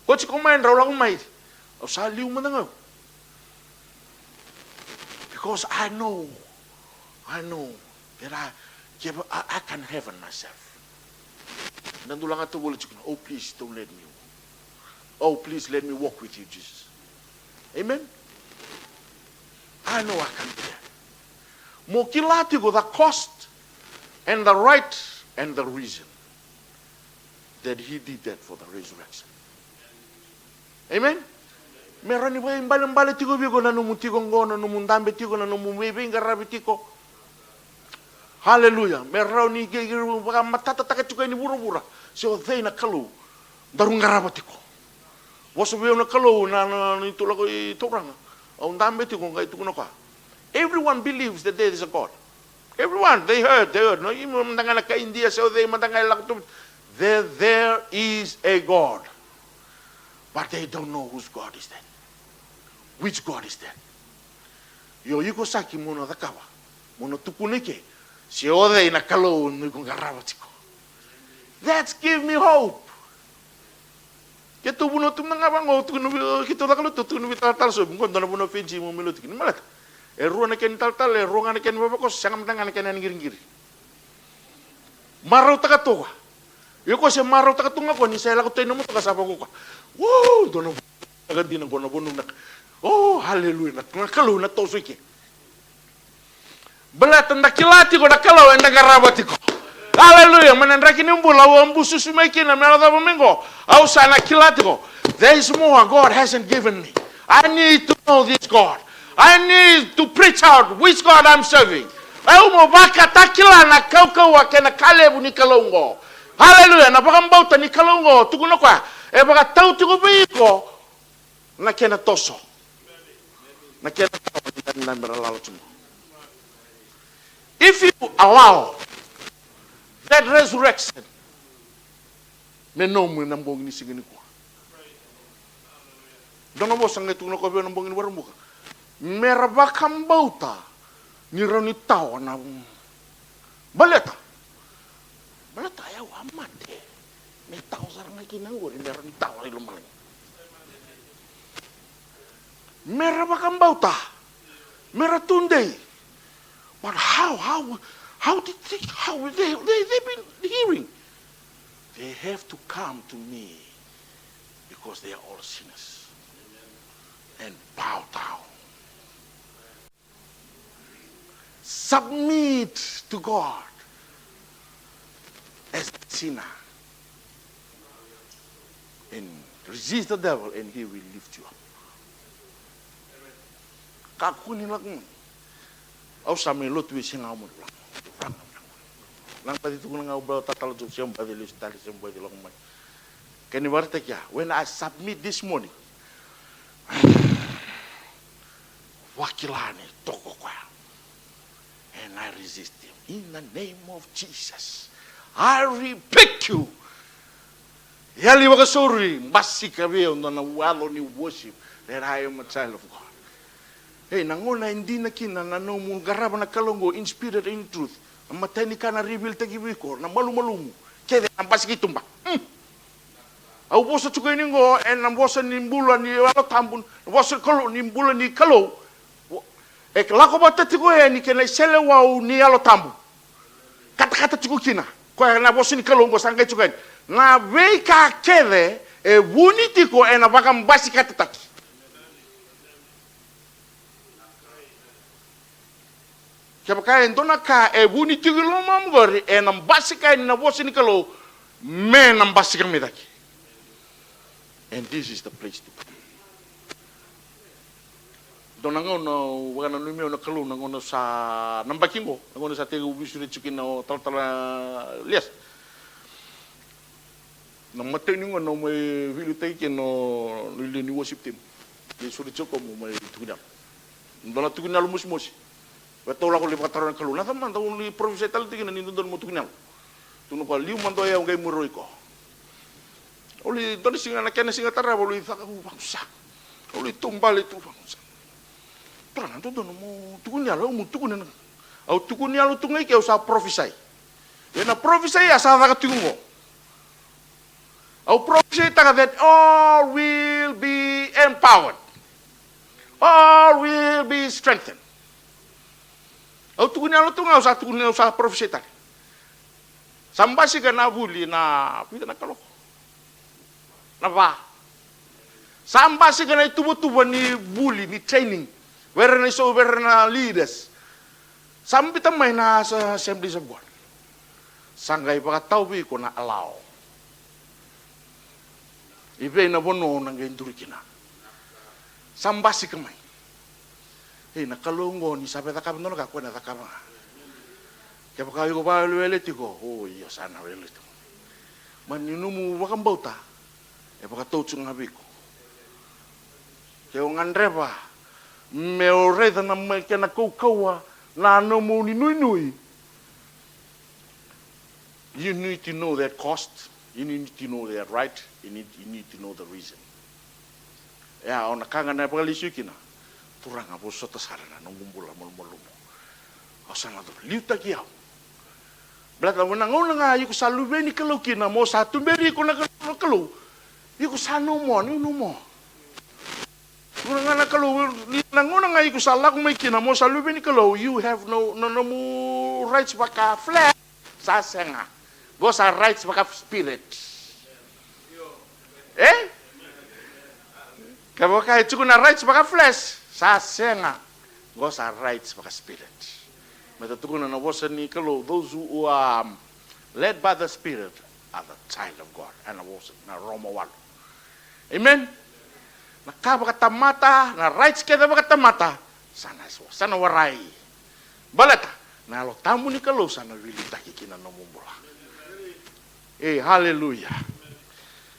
Kochi ko mai raw lang mai. O sali umana nga. Because I know that I can heaven myself. Nandulang ato wala chukuna. Oh please don't let me. Oh please let me walk with you, Jesus. Amen. I know I can be there. Mokilati go the cost and the right and the reason that he did that for the resurrection. Amen. Meron ni ba imbalang tiko bigo na numutiko ngono numundambe tiko na numumebe ngarabi tiko. Hallelujah. Meron ni gigiru baka matata taka tuka ni bura-bura. So they na kalu darung ngarabi tiko. Was we on a kalo na ni tulako I toranga. Au ndambe ti kung kay tukuna ka. Everyone believes that there is a God. Everyone, they heard. No, yung mga naka-India, so they there is a God. But they don't know whose God is that. Which God is that? Yo yuko saki mono dakawa. Mono tupunike. Si ode na kalo ni kung garabatiko. That's give me hope. Kito buno tum nga bango tukunu kito dakalo tukunu vital so bungo na buno Fiji mo milutik ni malat. Ruang na ken tal ruang na ken babakos sangam tangan ken ngiring-ngiring. Maraw takatoa. Yuko se maraw takatunga ko ni sela ko tayo mo to kasapa ko. Wow, dono agad din ko na buno na. Oh, hallelujah. Na kalo na to suike. Balatan nakilati ko nakalaw en nagarabati ko. Hallelujah. Manandraki nimbula wa mbusu sumeki na merada domingo. Au sana kilati ko. There is more God hasn't given me. I need to know this God. I need to preach out which God I'm serving. Au mo baka takila na kau wakena Kalebu ni kalongo. Hallelujah. Na baka mbauta ni kalongo tukuno kwa. E baka tau tiko biko na kena toso. Na kena na meralalo tumo. If you allow that resurrection, me no mo nambong ni sigini ko. Dono mo sang netu no ko be nambong ni warmuka. Meraba kambauta ni roni tao na baleta. Baleta ya amate. Me tao sarang kinanggo ni roni tao ri lumalang. Meraba kambauta. Meratunde. But how did they've been hearing? They have to come to me because they are all sinners and bow down. Submit to God as a sinner and resist the devil and he will lift you up. Kakunin lang. Au sami lotu singa mo lang pati tu nga ubra tatalo tu siam pati lu stali siam pati long mai kani warte kya when I submit this morning wakilani toko kwa and I resist him in the name of Jesus. I rebuke you. Yali wakasuri mbasi kabe na walo ni worship that I am a child of God. Hey, nangona hindi na kina na no mong garaba na kalongo in spirit and in truth. Ang matay ni ka na reveal tagiwi ko na malumalumo. Kaya ang pasikitumba. Au bosa tukay ningo en ang bosa nimbula ni wala tambun, bosa kalo nimbula ni kalo. Ek lako ba tatiko ni kena sele wau ni alo tambu. Kata-kata tuko kina. Ko na bosa ni kalongo sangay tukay. Na weka kede e wuniti ko en abakam basi katataki. Kaya ndona ka e buni tigilo mamgori e nambasika ni nabosi ni kalo me nambasika medaki. And this is the place to come. Dona ngono wana lumio na kalo na ngono sa nambakingo ngono sa tegu bisuri chukin no tala lias. Namatay ni ngono may vilutay kino lili worship team. Ni suri choko mo may tuginal. Dona tuginal musmosi. Betul aku lipat taruhan kalau nasa man tahu li profesional tinggi na nindun mo tukinal. Tuno ko liu man doya ngay muroi ko. Oli doni singa na kena singa tara oli saka bangsa. Oli tumbal itu bangsa. Terang tu dono mo tukinal mo tukunan. Au tukunal tungai ke usah profesai. Ya na profesai asa ka tungo. Au profesai taka that all will be empowered. All will be strengthened. Au tukunya lo tunga usah profesional. Sambasi kana buli na pita na kaloko. Napa? Sambasi kana tubo ni buli ni training. Where na so where na leaders. Sambita may na sa Assembly of God. Sanggay baka tawbi ko na allow. Ibe na bono nang genduri kina. Sambasi kamay. Hey, nakalongo ni sabi takap no ka na takap. Kaya pa kayo ko ba lueleti ko? Oh, iya sana lueleti. Maninumu wakang bauta. E baka tautsung habi ko. ke o ngandreva me o reda na me ke na koukaua na no mo ni nui. You need to know that cost. You need to know that right. You need to know the reason. Ya ona kanga na pagalisu kina. Turanga po sota sarana no mumbula molmolo. Osana do liuta ki au. Blata wana ngona nga yuko salubeni kalau kina mo satu beri ko na kalau. Yuko sano mo ni no mo. Ngona na kalau ngona nga yuko salak mo kina mo salubeni kalau you have no mo rights baka flesh sa senga. Go sa rights baka spirit. Kabo kai tuku na rights baka flesh sa senga. Go sa rights baka spirit. Meta tuku na vosa ni kalau those who are led by the spirit are the child of God and vosa na Roma 1. Amen. Na ka baka tamata na rights kita baka tamata sana warai. Balata na lo tamu ni kalau sana wili takikina no mumbula. Hallelujah.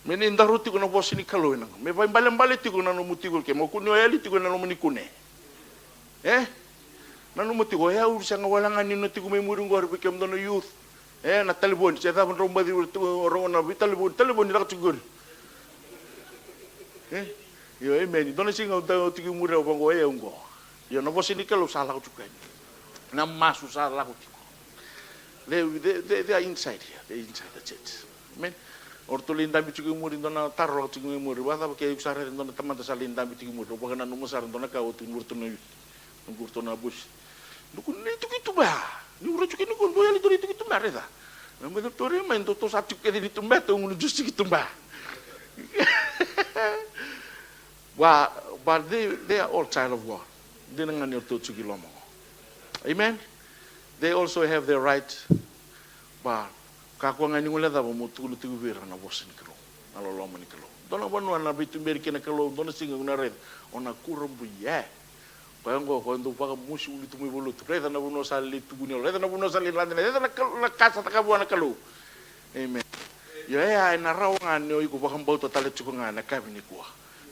Meninda ruti kuna vosa ni kalau nang. Me vai mbale tiku na no mutigul ke mo kunyo eli tiku na no munikune. Nanu mati go ya ursa ngawalangan ni nati kumay murung go become the youth na telefon saya tak romba di orang na telefon ni tak cukur yo amen dona singa uta tiki mura bang go ya ungo yo na bosi ni kalau salah ko cukai na masu salah ko tiko they are inside here they inside the church amen ortolinda bi cukai muri dona tarro cukai muri bata ke usare dona teman tasalinda bi cukai muri bagaimana numusar dona kau timur tuna bus Nukun itu gitu ba, ni ura cukai nukun boya itu gitu ba reda. Nama doktor main toto satu kali itu ba, tu menuju gitu ba. But they are all child of God. Dia dengan itu cukai lomo. Amen. They also have their right. Ba, kakuangan ni ngula dah bermutu tu bera na bosan kalau, na lomo ni kalau. Dona banu na bitu beri kena kalau, dona singa una red, ona kurang buya. Pango quando paga musi ulitu muy voluto reda na buno sali tubunyo reda na buno sali lande reda na casa takabu na kalu amen yo ya na rawangan yo iko bakang bauta tale chukunga na kabini kwa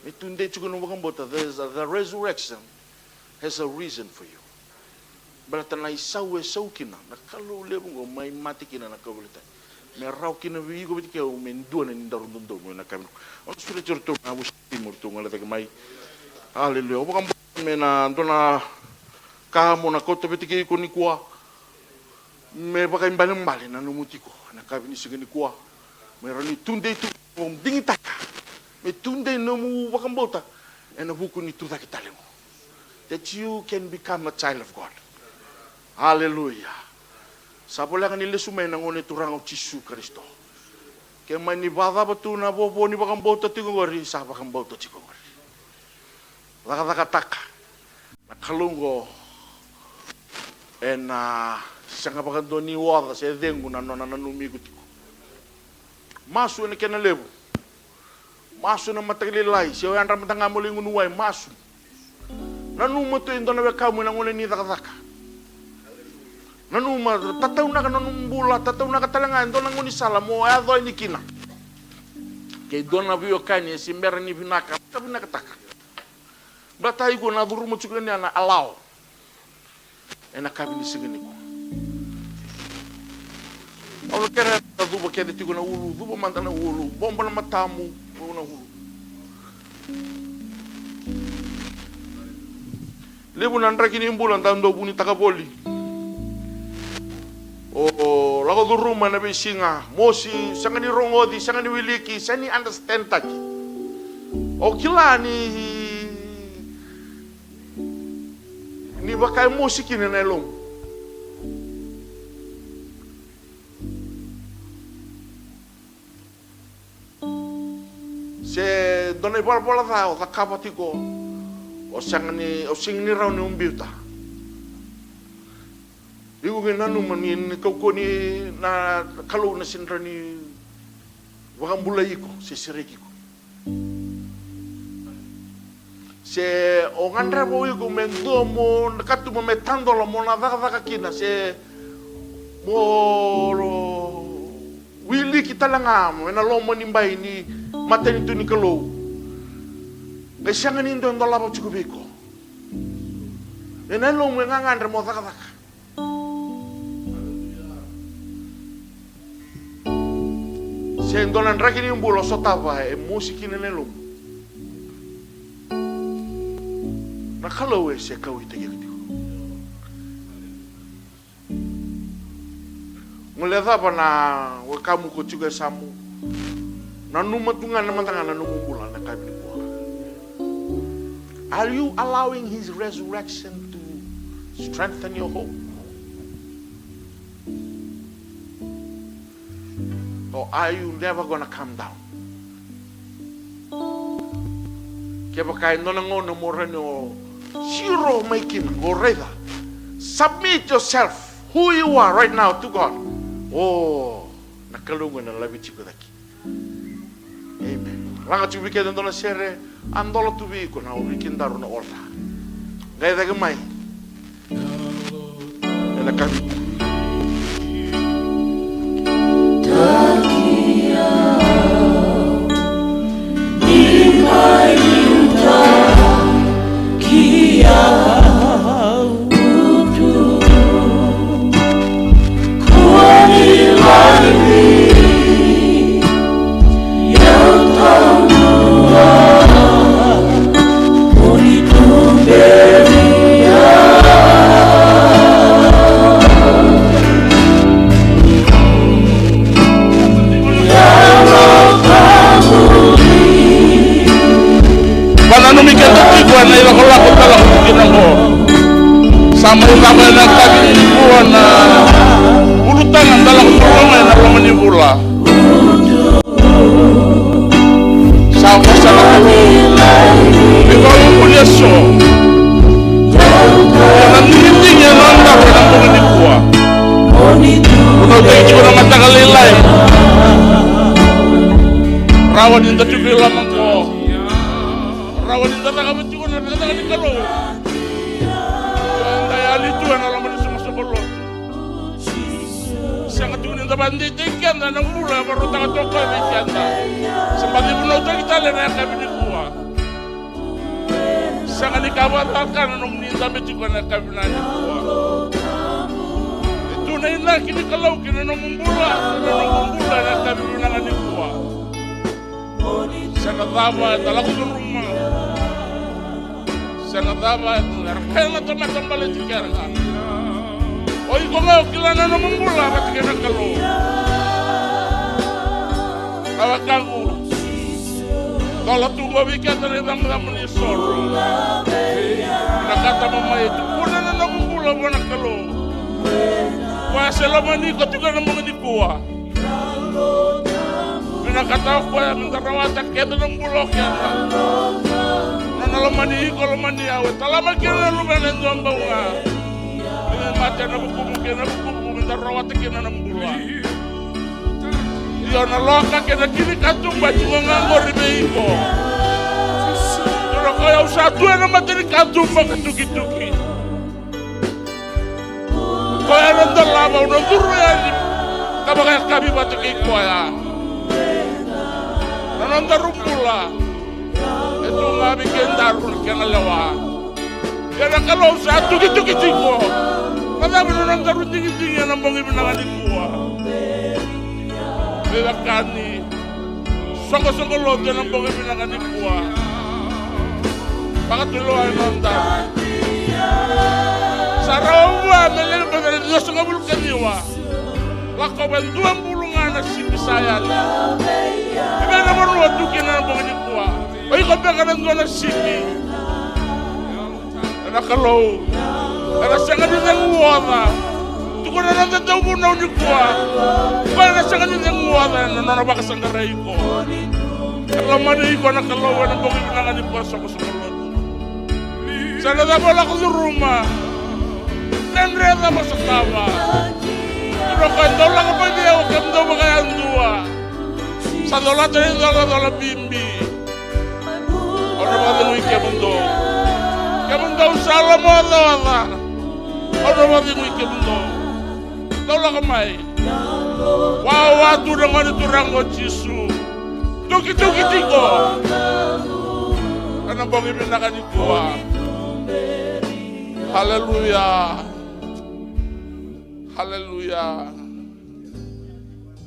mitunde chukunu bakang bauta the resurrection has a reason for you balata na isawe saukina na kalu lebungo mai mati kina na kabulita me raw kina wi go bitike o men duana ni darundo mo na kabini on sure churto na busi murto ngala tak mai haleluya bakang mena dona kamo na kota betiki ko ni kwa me baka imbale na numutiko na kabini sigani kwa me rani tunde tu dingi taka me tunde no mu baka bota ena buku ni tuda kitalemo that you can become a child of God. Hallelujah. Sabola ni lesu me na ngone turang o Jesu Kristo ke mani bada batu na bobo ni baka bota tingori sa baka bota tingori taka nakalungo sanga pakandoni wada se dengu na nona numigo tiko masu ne kena lebu masu na mataglilai se andra matanga molingu nuai masu nanu moto indona we kamu na ngole ni taka nanu ma tatau na nanu bula tatau na katalanga indona ngoni sala mo ado ni kina ke dona bio kani simbera ni binaka taka Batai ko na duru mo chukani na allow. Ena kabini sigani ko. Olo kera duba kede tigo na ulu, duba manda na ulu, bomba na matamu, na ulu. Lebu nandra kini imbulan tando buni takaboli. O lago duru mana be singa, mosi sangani rongodi, sangani wiliki, sani understand taki. O kilani ni bakai musik ini nelong. Se donai bola tau tak kapatiko. O singni rau ni umbiuta. Ibu kena mani kau ni na kalau na sinrani wakam bulaiko se serekiko. Se o ngandra mo yuko mendo mo nakatu mo metando lo mo na daka kina se mo wili kita langam na lo mo nimbai ni mateni tu ni kalau Ngai sianga ni ndo ndola ba chuku biko. Ena lo mwenga ngandre mo taka. Se ndola ndraki ni mbulo sotava e musiki nene lo. Na kalau se kau ite gitu. Ngelihat apa na kamu ko juga samu. Na numa tunga na matanga na numu bulan na kami buah. Are you allowing his resurrection to strengthen your hope? Or are you never gonna come down? Kaya kaya no nangono mo rin o zero making go reda. Submit yourself, who you are right now to God. Oh, nakalungan na labi chico daki. Amen. Langa tubi kaya na sere, andola tubi ko na urikin daro na orta. Gaya daga mai. Ela kami. Sama na kami ni buwan na ulutan ang dalang tulungan na laman ni bula. Sama sa lakulo, ikaw yung pulyasyo. Yan ang hindi niya nandaro ng mga ni buwa. Unang tayo ko na matagalilay. Rawan yung dati lamang ko. Rawan yung dati kami ko na nagkatagal ni Kalo. Tuhan alam mo semua sebolot. Sangat tunin taban di tikan dan mula baru tangan tokoi tikan dah. Sebagai penonton kita lena kami di gua. Sangat dikabarkan nong ni kami juga nak kami nani gua. Itu nainlah kini kalau kini nong mula nak kami nang di gua. Sangat lama dalam rumah. Sangat dapat kaya teman-teman balik sekarang. Oi kau kilana na mula ketika kalau awak kamu kalau tunggu bikin dari dalam menisor nak kata mama itu pun na mula mana kalau kau selama ni kau juga na mga dikuah nak kata kau yang minta rawatan kita na mula kita kalau mani awet, talaga kena lumayan jomba nga. Dengan mati na buku minta rawat kena nambula. Iyo naloka kena kini katung baju ngangor di beiko. Kalau kau satu yang mati di katung tuki. Kau yang nonton lama udah turun ya di kabar kami batu kiko ya. Nonton rumpula. Itu nggak bikin darun kena lewa. Karena kalau satu gitu kok, masa beneran darun tinggi nambang ibu nangan gua. Belakani, songko lo dia nambang ibu nangan gua. Pakat dulu ayo nonton. Sarawa melel bener dia setengah bulu keniwa. Lako bantuan bulungan nasi saya. Gimana baru waktu kena nambang gua. Oi kau pengen gua nasi. Karena kalau ada sangat yang muat, tu kau nanti tahu pun nak juga. Kau ada sangat yang muat, nona bakas sanggarai ko. Kalau mana iko nak kalau ada bagi kenangan di puasa keseluruhan. Saya dah bola ke rumah, dan rela masuk tawa. Kalau kau tahu lah apa dia, kau tahu bagaimana dua. Satu lah tadi dola bimbi. Orang mana wiki bendo. Kamu tahu salam Allah. Orang mana wiki bendo. Tahu lah kemai. Wah tu dengan itu ranggo cisu. Tuki tiko. na bongi binaka di kuwa. Haleluya. Haleluya.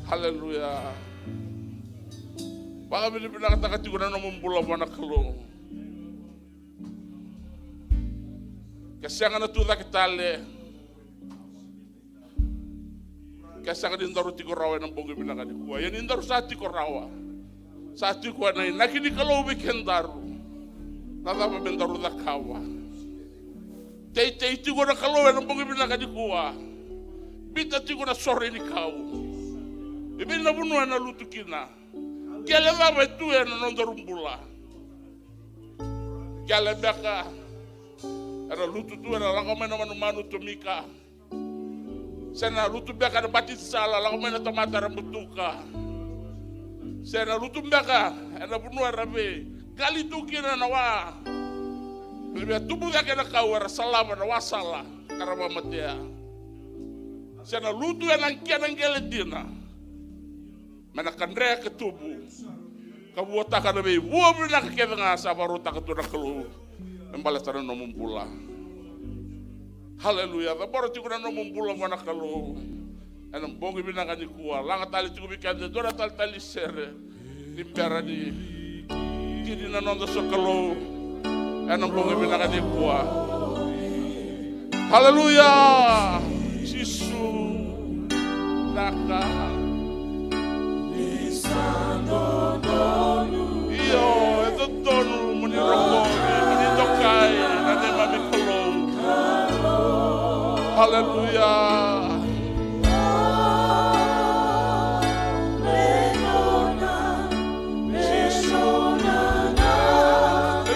Haleluya. Baka binibinaka takati ko na namumula mo na kalo. Kasi nga natuda kitale. Kasi nga din daru tiko rawa ng bongi binaka di kuwa. Yan din daru sa tiko rawa. Sa tiko na yun. Nakini kalo weekend daru. Nadama ben daru da kawa. Tei tiko na kalo ng bongi binaka di kuwa. Bita tiko na sore ni kau. Ibi na bunua na lutu kina. Kele va tu ya na nondorumbula. Kele beka. Era lutu tu na la komena manu tomika. Sena lutu beka na batit sala la komena tomata rambutuka. Sena lutu beka na bunua rabe. Kali tu kina na wa. Lebih tubuh ya kena kau era salama na wasala karama matea. Sena lutu ya nang kia nang gele dina. Mana kandrea ketubu. Kamu otak ada be, buah bina kekeda ngasa baru tak ketudak kelu. Membalas tanah nomum pula. Haleluya. Baru cukup nomum pula mana kelu. Enam bongi bina kan dikuah. Langat tali cukup ikan dora tali sere. Timpera di kiri nanondo sokelu. Enam bongi bina kan dikuah. Haleluya. Sisu naka. Iyo, itu donu menirokoi, menitokai, nane mami kalau. Haleluya.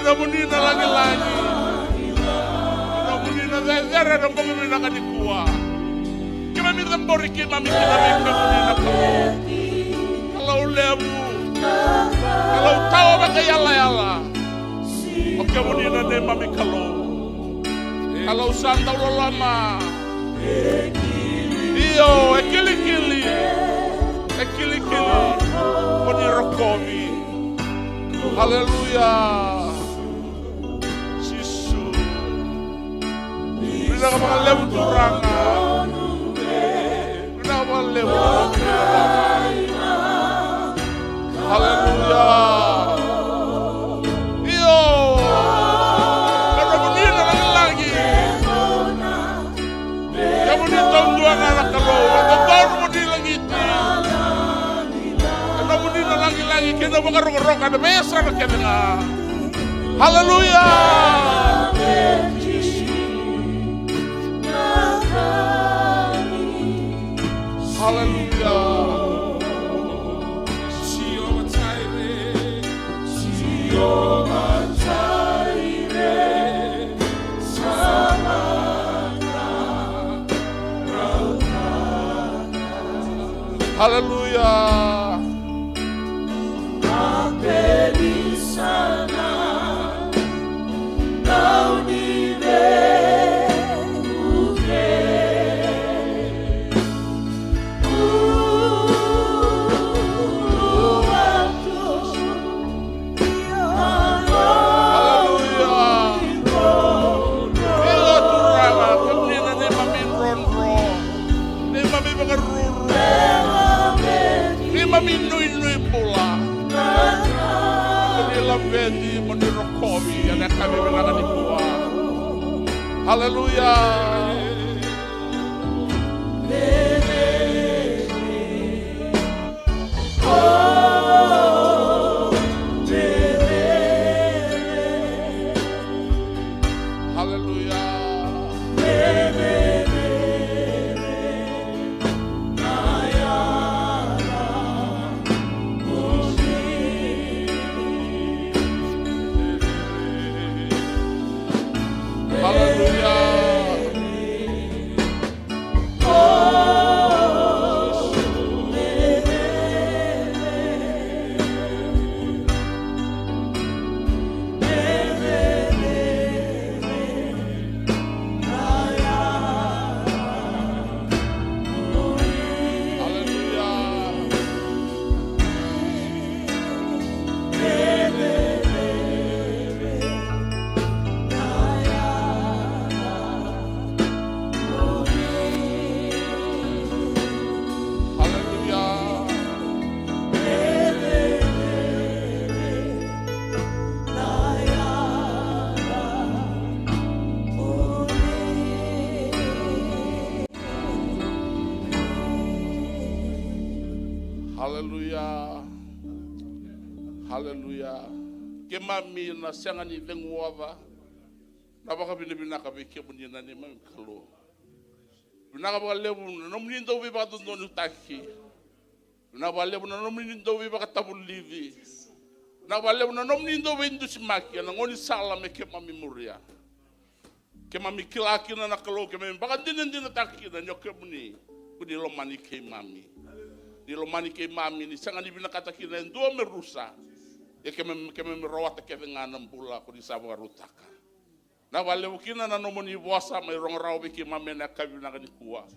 Namunina lagi-lagi. Namunina zera dan pemimpinan akan dikuah. Kami minta boriki mami kita namunina kalau lebu, kalau tahu bagai yala. Oke munina de mami kalau santa lama. Iyo, ekili-kili, penirokomi. Haleluya. Sisu. Bila kamu lebu turanga. Bila kamu lebu turanga. Haleluya. Iyo. Karena bunyinya lagi. Kamu ni tahun dua anak kalau atau tahun bunyi lagi itu. Karena bunyinya lagi kita mengerok-erok ada besar kita. Haleluya. Haleluya. Haleluya. Minui pula. Menila bedi menirokomi yang kami menangani di kuah. Haleluya. Haleluya. Haleluya. Haleluya. Ke mami na sianga ni venguava. Na baka binibina ka be ke bunina ni mami kalo. Bina ka lebu no mnindo vi ba dondo no taki. Bina ba lebu no mnindo vi ba ka tabul livi. Na ba lebu no mnindo vi ndu simaki na ngoni sala me ke mami muria. Ke mami kilaki na kalo ke mami baka dinendina taki na nyoke muni. Kudi lo mani ke mami. Di lo mani ke mami ni sanga ni bina kata kina ndo merusa. Ya ke mami rawata ke ngana mbula kudi sabu rutaka. Na wale ukina na nomoni bosa mai rong raw be ke mami na kabi na ni kuwa.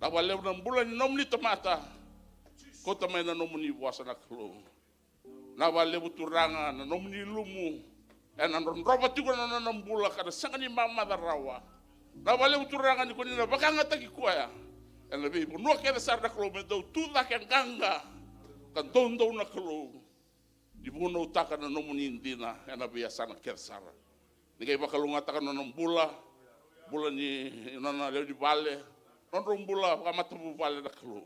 Na wale na mbula ni nomni tomata. Kota mai na nomoni bosa na klo. Na wale buturanga na nomni lumu. Na roba tigo na mbula kada sanga ni mama da rawa. Na wale buturanga ni kuni na bakanga taki kuwa ya. En lebih bunuh kita sarda kalau mendau tulah yang gangga kan dondo nak kalau dibunuh takkan nomuni indina en biasa nak kersara. Ni kaya bakal ngatakan nom bula ni nana leo di bale non bula mata bu bale nak kalau.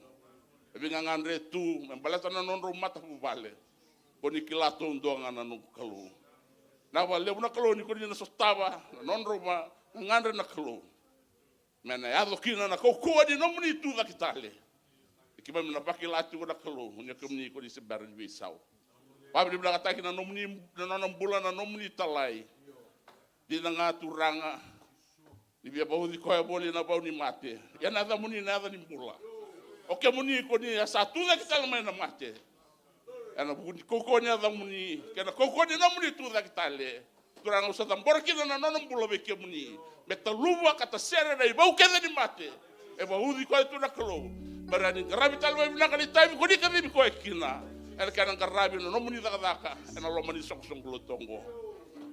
Lebih ngangandre tu membalatan non mata bu bale. Boni kilato ndonga na non kalau. Na wale nak kalau ni kuni na sostaba non roma ngandre nak kalau. Mena ya dokina na ko di nomni tu la kitale. Ikima na paki lati ko na kalo, nya kemni ko di sebar di bisau. Pa di belakang taki na nomni na bulan na nomni talai. Di nga turanga. Di bia bau di ko ya boli na bau ni mate. Ya nada muni nada ni bula. Oke muni ko ni ya satu la kitale mai na mate. Ana buni koko nya da muni, kena koko di nomni tu la kitale. Turanga usah tambor kina na nonom bula be ke muni. Meta luwa kata sere dai bau kena di mate. E bau di ko itu nak lo. Berani garabi talwa bina kali time ko di kami ko ekina. El kana garabi no nomuni daka ena lo mani sok lo tongo.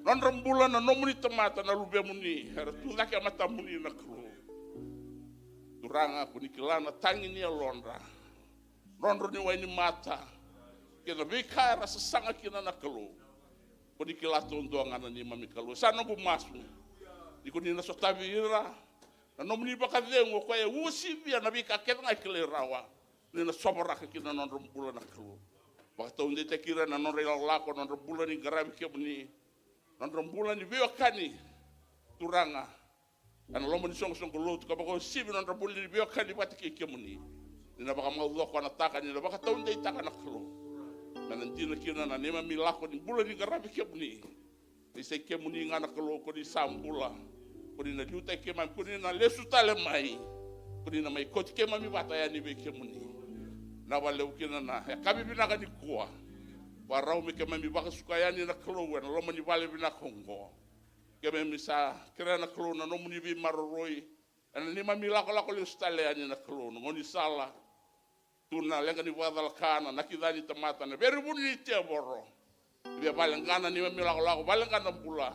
Non rembulan no nomuni temata na lube muni. Era tu dak mata muni nak lo. Turanga ko ni kilana tangi ni lonra. Nonro ni wani mata. Kena bika rasa sanga kina nak lo. Ko di kilato ndonga ni mami kalo. Sana bu masu. Iko ni na sotabi ira na nomni baka dengo ko e usi bia na bika ket ngai kile rawa ni na sobra ka kina non rumbula na kru baka to ndete kira na non rela la ko non rumbula ni garabi ke buni non rumbula ni bio kani turanga ana lomo ni song ko lot ka baka sibi non rumbula ni bio kani pati ke muni ni na baka mau ko na taka ni na baka to ndete taka na kru na ndina kina na nema milako ni bula ni garabi ke buni ni se ke muni ngana klo ko di sambula ko di na juta ke man ko di na lesu tale mai ko di na mai ko ke mami bata ya ni be ke muni na wale ukina na ya kabi bina ka di kuwa warau me ke mami baka sukaya ni na klo wen lo mani vale bina kongo ke mami sa kera na klo na no muni bi maroroi ana ni mami la ko lesu tale ya ni na klo no ngoni sala tuna lenga ni wadal kana na kidani tamata na beru buni te borro dia balengana ni mami lago balengana pula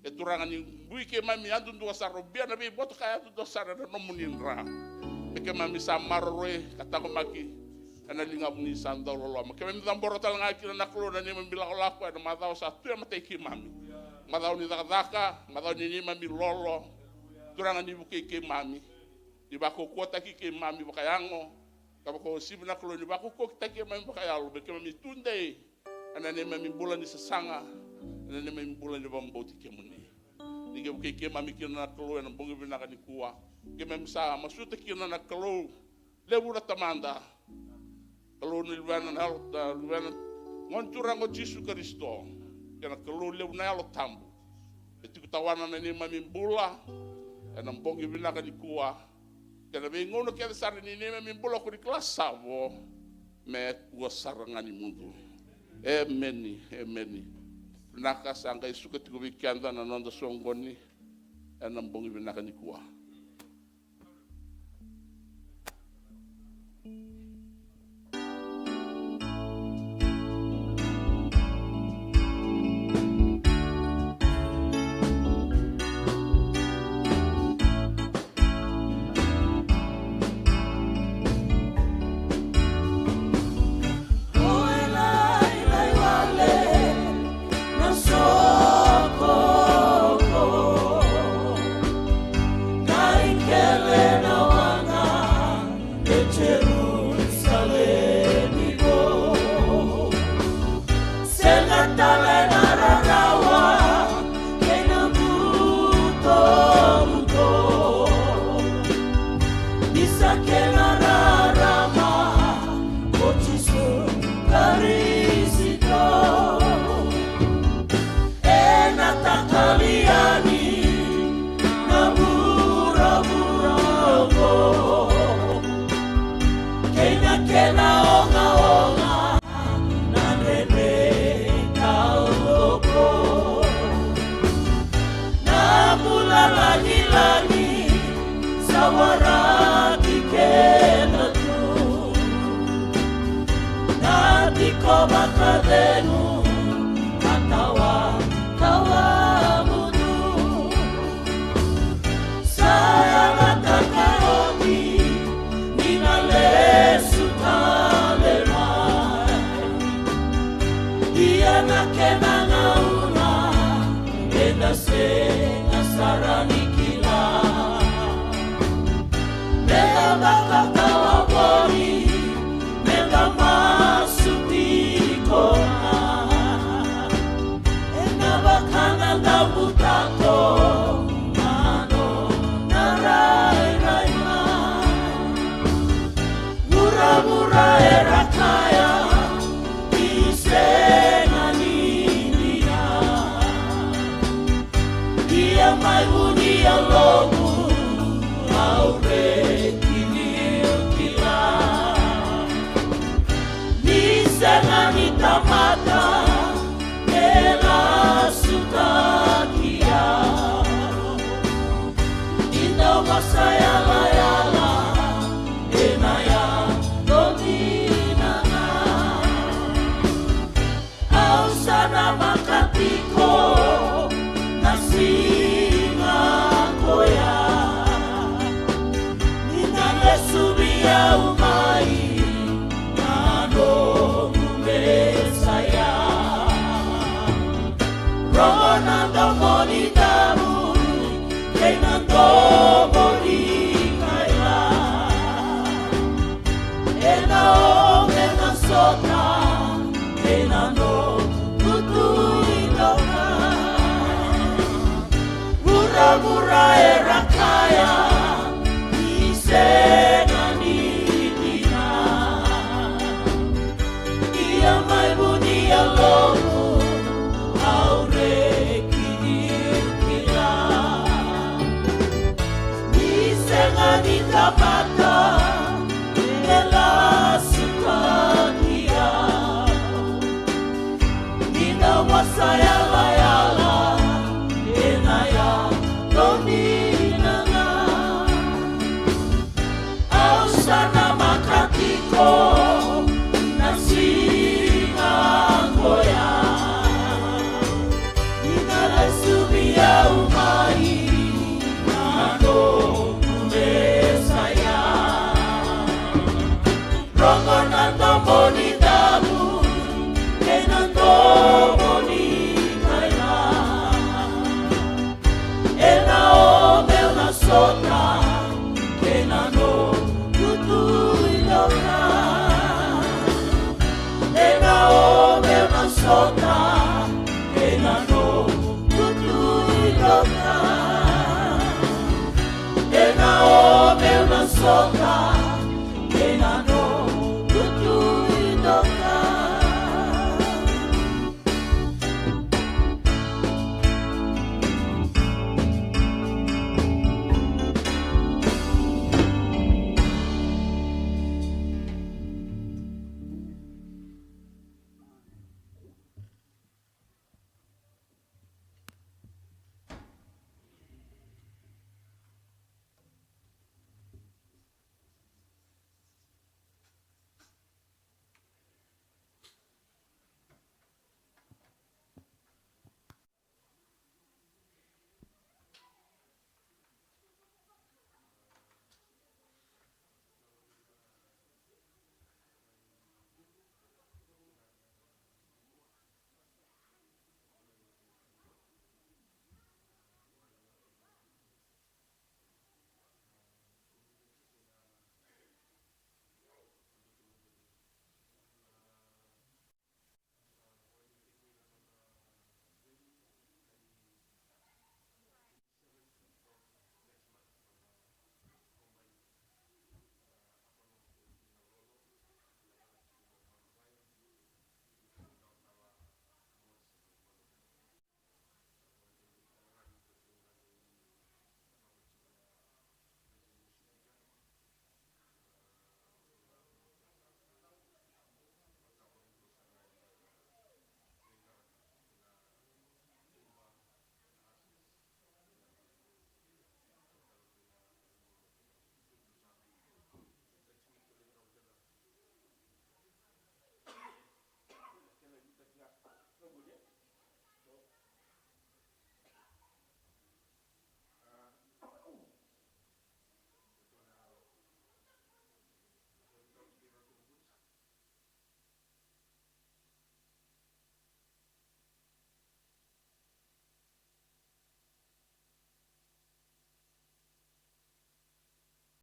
eturangan ni bui ke mami andu dua sarobia na be boto kaya tu dosara na nomuninra ke mami samarroe kata ko maki ana linga muni sandal lo ke mami tamboro tal ngaki na klo na ni mami lago na madao satu ya mate ki mami madao ni daka madao ni mami lolo turangan ni buke ke mami di bako kota ki ke mami bakayango kabako sibna klo ni bako ko ke mami bakayalo be ke mami tunde ana ne mami bulan ni sesanga ana ne mami bulan ni bamboti ke muni ni ke mami kina na klo na bongi bina ka ni kuwa ke mami sa masuta kina na klo lebu na tamanda klo ni luana na luana ngontura ngo Yesu Kristo kana klo lebu na lo tambu eti kutawana na ni mami bula ana bongi bina ka ni kuwa kana be ngono ke sar ni mami bula ko di kelas savo me kuwa sarangani mundu emeni naka sanga isuka tigo bikianda na nonda songoni ena mbongi binaka ni kuwa Jerusalem. langi-langi sawarati kena tu nanti kau bakadenu katawa mudu sayang atakaomi ninale sutale mai dia nakena ngauna eda se nasarani kila mela bakatawa bori mela masuti kona ena bakana dabutato mano narai rai mura era kaya isena ninia dia mai unia logu aure kinil kila nisena nitamata ela sutakia inda masaya layala enaya dominana au sana makatiko nasinga koya ninale subia umai nano numesaya Ronando moni damu Kenando moni kaila Enao mena sota Enano kutu iloka Mura era kaya Isena nidina Ia mai bunia lomu aure kila Nisenga nitabata Nela sutakia Nina wasaya layala Enaya dominana Ausana makatiko Nasinga koya Subia umai nano umesaya Rongo nando moni damu Kenando moni kaila Enao meuna sota Kenano tutu iloka Enao meuna sota Kenano Enao meuna sota